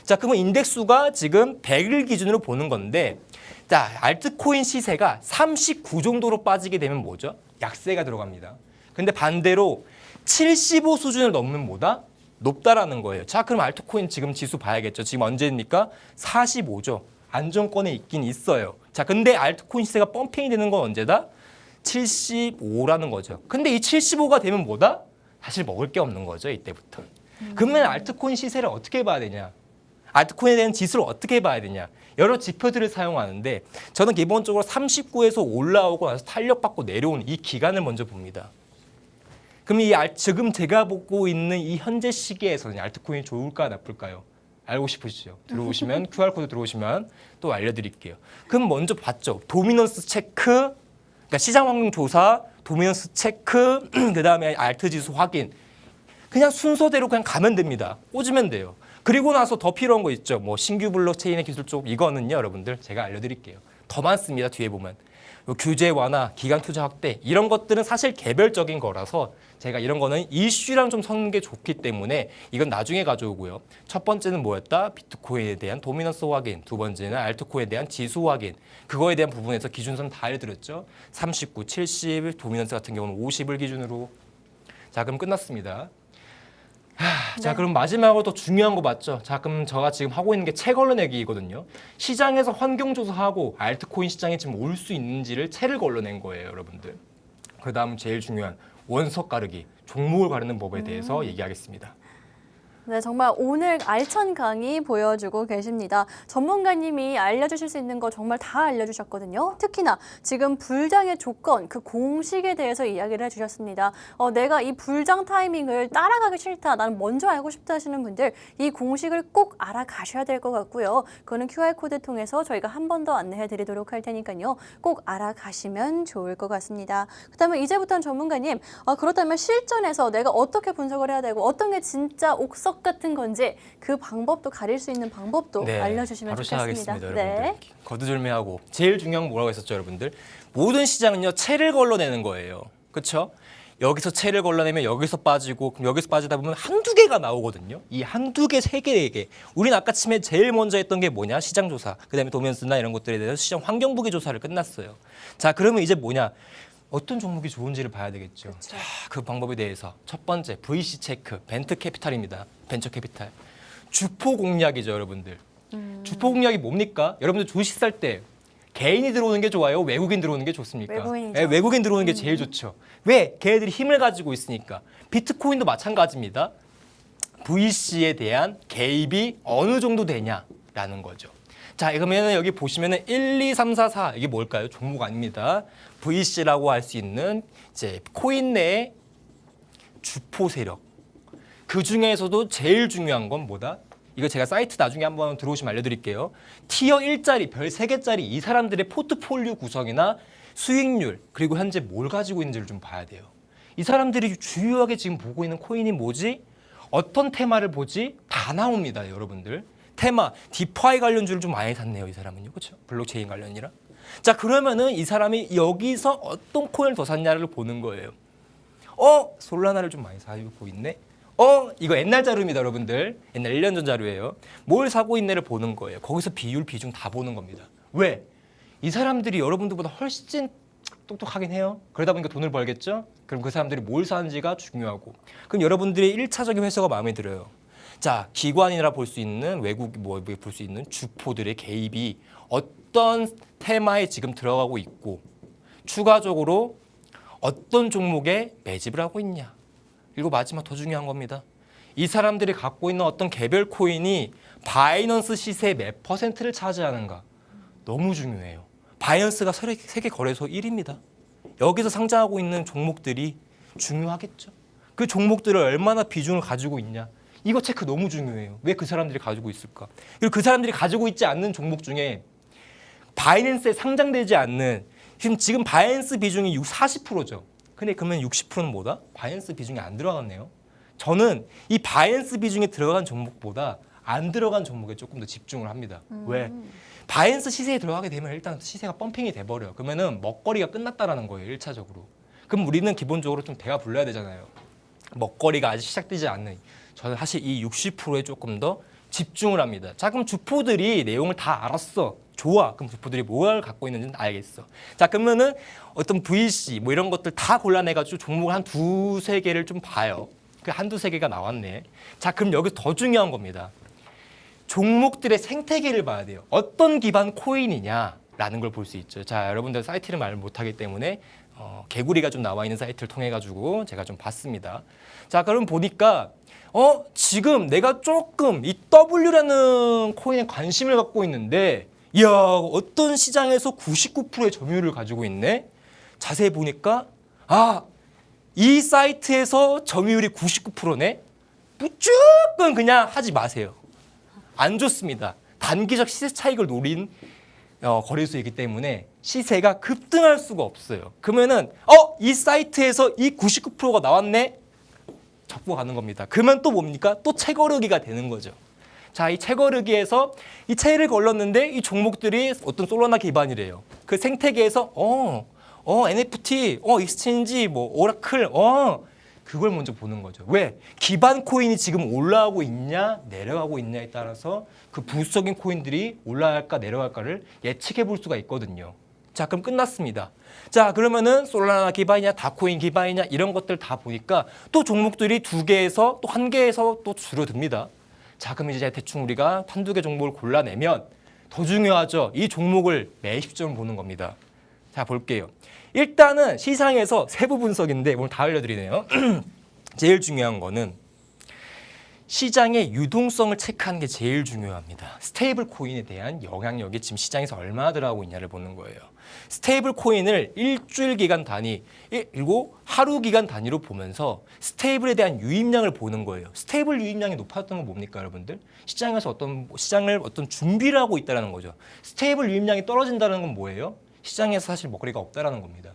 자, 그러면 인덱스가 지금 100을 기준으로 보는 건데, 자, 알트코인 시세가 39 정도로 빠지게 되면 뭐죠? 약세가 들어갑니다. 근데 반대로 75 수준을 넘는 뭐다? 높다라는 거예요. 자, 그럼 알트코인 지금 지수 봐야겠죠. 지금 언제입니까? 45죠. 안정권에 있긴 있어요. 자, 근데 알트코인 시세가 펌핑이 되는 건 언제다? 75라는 거죠. 근데 이 75가 되면 뭐다? 사실 먹을 게 없는 거죠, 이때부터. 그러면 알트코인 시세를 어떻게 봐야 되냐? 알트코인에 대한 지수를 어떻게 봐야 되냐? 여러 지표들을 사용하는데 저는 기본적으로 39에서 올라오고 나서 탄력받고 내려오는 이 기간을 먼저 봅니다. 그럼 지금 제가 보고 있는 이 현재 시기에서는 알트코인이 좋을까 나쁠까요? 알고 싶으시죠? 들어오시면 QR코드 들어오시면 또 알려드릴게요. 그럼 먼저 봤죠. 도미넌스 체크, 그러니까 시장 환경 조사, 도미넌스 체크, 그 다음에 알트 지수 확인. 그냥 순서대로 그냥 가면 됩니다. 꽂으면 돼요. 그리고 나서 더 필요한 거 있죠. 뭐 신규 블록체인의 기술 쪽 이거는요, 여러분들 제가 알려드릴게요. 더 많습니다. 뒤에 보면. 규제 완화, 기간 투자 확대 이런 것들은 사실 개별적인 거라서 제가 이런 거는 이슈랑 좀 섞는 게 좋기 때문에 이건 나중에 가져오고요. 첫 번째는 뭐였다? 비트코인에 대한 도미넌스 확인. 두 번째는 알트코인에 대한 지수 확인. 그거에 대한 부분에서 기준선 다 알려드렸죠. 39, 70, 도미넌스 같은 경우는 50을 기준으로. 자, 그럼 끝났습니다. 자, 그럼 마지막으로 또 중요한 거 맞죠? 자, 그럼 제가 지금 하고 있는 게 채 걸러내기거든요. 시장에서 환경조사하고 알트코인 시장에 지금 올 수 있는지를 채를 걸러낸 거예요, 여러분들. 그 다음 제일 중요한 원석 가르기, 종목을 가르는 법에 대해서 얘기하겠습니다. 네, 정말 오늘 알찬 강의 보여주고 계십니다. 전문가님이 알려주실 수 있는 거 정말 다 알려주셨거든요. 특히나 지금 불장의 조건, 그 공식에 대해서 이야기를 해주셨습니다. 내가 이 불장 타이밍을 따라가기 싫다, 나는 먼저 알고 싶다 하시는 분들 이 공식을 꼭 알아가셔야 될 것 같고요. 그거는 QR코드 통해서 저희가 한 번 더 안내해 드리도록 할 테니까요. 꼭 알아가시면 좋을 것 같습니다. 그다음에 이제부터는 전문가님, 그렇다면 실전에서 내가 어떻게 분석을 해야 되고 어떤 게 진짜 옥석 같은 건지 그 방법도 가릴 수 있는 방법도 알려주시면 바로 좋겠습니다. 시작하겠습니다, 여러분들. 거두절미하고 제일 중요한 건 뭐라고 했었죠, 여러분들? 모든 시장은요, 채를 걸러내는 거예요. 그렇죠? 여기서 채를 걸러내면 여기서 빠지고, 그럼 여기서 빠지다 보면 한두 개가 나오거든요. 이 한두 개, 세 개, 네 개. 우리는 아까 침에 제일 먼저 했던 게 뭐냐? 시장 조사. 그다음에 도면스나 이런 것들에 대해서 시장 환경부기 조사를 끝났어요. 자, 그러면 이제 뭐냐? 어떤 종목이 좋은지를 봐야 되겠죠. 자, 그 방법에 대해서 첫 번째 VC 체크, 벤트 캐피탈입니다. 벤처 캐피탈. 주포 공략이죠, 여러분들. 주포 공략이 뭡니까? 여러분들 주식 살 때 개인이 들어오는 게 좋아요? 외국인 들어오는 게 좋습니까? 외국인이죠. 네, 외국인 들어오는 게 제일 좋죠. 왜? 걔네들이 힘을 가지고 있으니까. 비트코인도 마찬가지입니다. VC에 대한 개입이 어느 정도 되냐라는 거죠. 자, 그러면 여기 보시면은 1, 2, 3, 4, 4 이게 뭘까요? 종목 아닙니다. VC라고 할 수 있는 이제 코인 내의 주포 세력. 그 중에서도 제일 중요한 건 뭐다? 이거 제가 사이트 나중에 한번 들어오시면 알려드릴게요. 티어 1짜리, 별 3개짜리 이 사람들의 포트폴리오 구성이나 수익률, 그리고 현재 뭘 가지고 있는지를 좀 봐야 돼요. 이 사람들이 주요하게 지금 보고 있는 코인이 뭐지? 어떤 테마를 보지? 다 나옵니다, 여러분들. 테마, 디파이 관련주를 좀 많이 샀네요, 이 사람은요. 그렇죠? 블록체인 관련이라. 자, 그러면은 이 사람이 여기서 어떤 코인을 더 샀냐를 보는 거예요. 솔라나를 좀 많이 사고 있네. 이거 옛날 자료입니다, 여러분들. 옛날 1년 전 자료예요. 뭘 사고 있네를 보는 거예요. 거기서 비율, 비중 다 보는 겁니다. 왜? 이 사람들이 여러분들보다 훨씬 똑똑하긴 해요. 그러다 보니까 돈을 벌겠죠? 그럼 그 사람들이 뭘 사는지가 중요하고. 그럼 여러분들의 1차적인 회사가 마음에 들어요. 자, 기관이라 볼 수 있는 외국 볼 수 있는 주포들의 개입이 어떤 테마에 지금 들어가고 있고 추가적으로 어떤 종목에 매집을 하고 있냐. 그리고 마지막 더 중요한 겁니다. 이 사람들이 갖고 있는 어떤 개별 코인이 바이넌스 시세의 몇 퍼센트를 차지하는가 너무 중요해요. 바이넌스가 세계 거래소 1위입니다. 여기서 상장하고 있는 종목들이 중요하겠죠. 그 종목들을 얼마나 비중을 가지고 있냐. 이거 체크 너무 중요해요. 왜 그 사람들이 가지고 있을까? 그리고 그 사람들이 가지고 있지 않는 종목 중에 바이낸스에 상장되지 않는 지금 바이낸스 비중이 40%죠. 근데 그러면 60%는 뭐다? 바이낸스 비중이 안 들어갔네요. 저는 이 바이낸스 비중에 들어간 종목보다 안 들어간 종목에 조금 더 집중을 합니다. 왜? 바이낸스 시세에 들어가게 되면 일단 시세가 펌핑이 돼버려요. 그러면은 먹거리가 끝났다라는 거예요. 1차적으로. 그럼 우리는 기본적으로 좀 배가 불러야 되잖아요. 먹거리가 아직 시작되지 않는. 저는 사실 이 60%에 조금 더 집중을 합니다. 자, 그럼 주포들이 내용을 다 알았어. 좋아. 그럼 주포들이 뭘 갖고 있는지는 알겠어. 자, 그러면은 어떤 VC 뭐 이런 것들 다 골라내가지고 종목을 한 두세 개를 좀 봐요. 그 한두 세 개가 나왔네. 자, 그럼 여기서 더 중요한 겁니다. 종목들의 생태계를 봐야 돼요. 어떤 기반 코인이냐라는 걸 볼 수 있죠. 자, 여러분들 사이트를 말 못하기 때문에 개구리가 좀 나와 있는 사이트를 통해 가지고 제가 좀 봤습니다. 자, 그럼 보니까 지금 내가 조금 이 W라는 코인에 관심을 갖고 있는데, 이야, 어떤 시장에서 99%의 점유율을 가지고 있네. 자세히 보니까 이 사이트에서 점유율이 99%네. 무조건 그냥 하지 마세요. 안 좋습니다. 단기적 시세 차익을 노린 거래소이기 때문에 시세가 급등할 수가 없어요. 그러면은 이 사이트에서 이 99%가 나왔네. 잡고 가는 겁니다. 그러면 또 뭡니까? 또 채거르기가 되는 거죠. 자, 이 채거르기에서 이 채를 걸렀는데 이 종목들이 어떤 솔라나 기반이래요. 그 생태계에서 NFT, 익스체인지, 뭐 오라클, 그걸 먼저 보는 거죠. 왜? 기반 코인이 지금 올라가고 있냐, 내려가고 있냐에 따라서 그 부수적인 코인들이 올라갈까 내려갈까를 예측해 볼 수가 있거든요. 자, 그럼 끝났습니다. 자, 그러면은 솔라나 기반이냐, 다코인 기반이냐 이런 것들 다 보니까 또 종목들이 두 개에서 또 한 개에서 또 줄어듭니다. 자, 그럼 이제 대충 우리가 한두 개 종목을 골라내면 더 중요하죠. 이 종목을 매입 시점을 보는 겁니다. 자, 볼게요. 일단은 시장에서 세부 분석인데 오늘 다 알려드리네요. 제일 중요한 거는 시장의 유동성을 체크하는 게 제일 중요합니다. 스테이블 코인에 대한 영향력이 지금 시장에서 얼마나 들어가고 있냐를 보는 거예요. 스테이블 코인을 일주일 기간 단위, 그리고 하루 기간 단위로 보면서 스테이블에 대한 유입량을 보는 거예요. 스테이블 유입량이 높았던 건 뭡니까, 여러분들? 시장에서 시장을 준비를 하고 있다는 거죠. 스테이블 유입량이 떨어진다는 건 뭐예요? 시장에서 사실 먹거리가 없다라는 겁니다.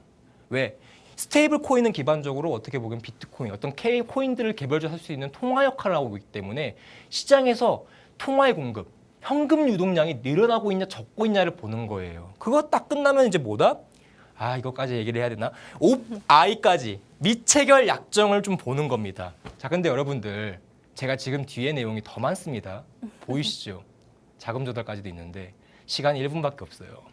왜? 스테이블 코인은 기반적으로 어떻게 보면 비트코인, 어떤 K 코인들을 개별적으로 할 수 있는 통화 역할을 하고 있기 때문에 시장에서 통화의 공급, 현금 유동량이 늘어나고 있냐 적고 있냐를 보는 거예요. 그거 딱 끝나면 이제 뭐다? 이거까지 얘기를 해야 되나? I까지 미체결 약정을 좀 보는 겁니다. 자, 근데 여러분들 제가 지금 뒤에 내용이 더 많습니다. 보이시죠? 자금 조달까지도 있는데 시간이 1분밖에 없어요.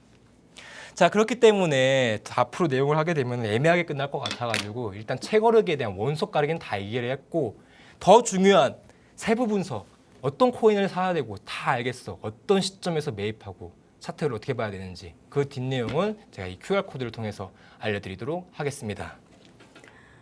자, 그렇기 때문에 앞으로 내용을 하게 되면 애매하게 끝날 것 같아가지고 일단 채거르기에 대한 원석 가르기는 다 얘기를 했고, 더 중요한 세부 분석, 어떤 코인을 사야 되고 다 알겠어. 어떤 시점에서 매입하고 차트를 어떻게 봐야 되는지 그 뒷내용은 제가 이 QR코드를 통해서 알려드리도록 하겠습니다.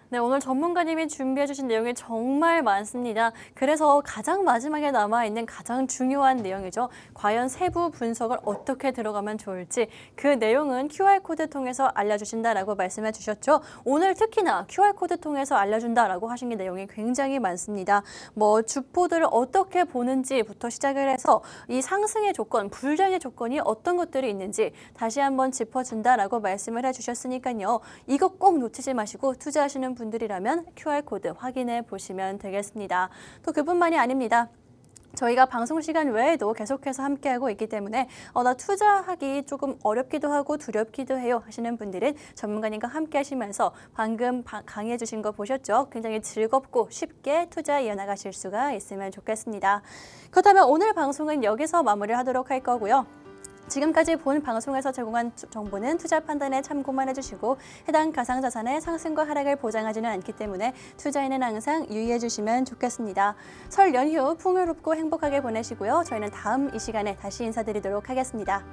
네, 오늘 전문가님이 준비해 주신 내용이 정말 많습니다. 그래서 가장 마지막에 남아있는 가장 중요한 내용이죠. 과연 세부 분석을 어떻게 들어가면 좋을지 그 내용은 QR코드 통해서 알려주신다라고 말씀해 주셨죠. 오늘 특히나 QR코드 통해서 알려준다라고 하신 게 내용이 굉장히 많습니다. 뭐 주포들을 어떻게 보는지부터 시작을 해서 이 상승의 조건, 불량의 조건이 어떤 것들이 있는지 다시 한번 짚어준다라고 말씀을 해주셨으니까요. 이거 꼭 놓치지 마시고 투자하시는 분들이라면 QR코드 확인해 보시면 되겠습니다. 또 그뿐만이 아닙니다. 저희가 방송 시간 외에도 계속해서 함께하고 있기 때문에 나 투자하기 조금 어렵기도 하고 두렵기도 해요 하시는 분들은 전문가님과 함께 하시면서 방금 강의해 주신 거 보셨죠? 굉장히 즐겁고 쉽게 투자 이어나가실 수가 있으면 좋겠습니다. 그렇다면 오늘 방송은 여기서 마무리를 하도록 할 거고요. 지금까지 본 방송에서 제공한 정보는 투자 판단에 참고만 해주시고 해당 가상자산의 상승과 하락을 보장하지는 않기 때문에 투자에는 항상 유의해 주시면 좋겠습니다. 설 연휴 풍요롭고 행복하게 보내시고요. 저희는 다음 이 시간에 다시 인사드리도록 하겠습니다.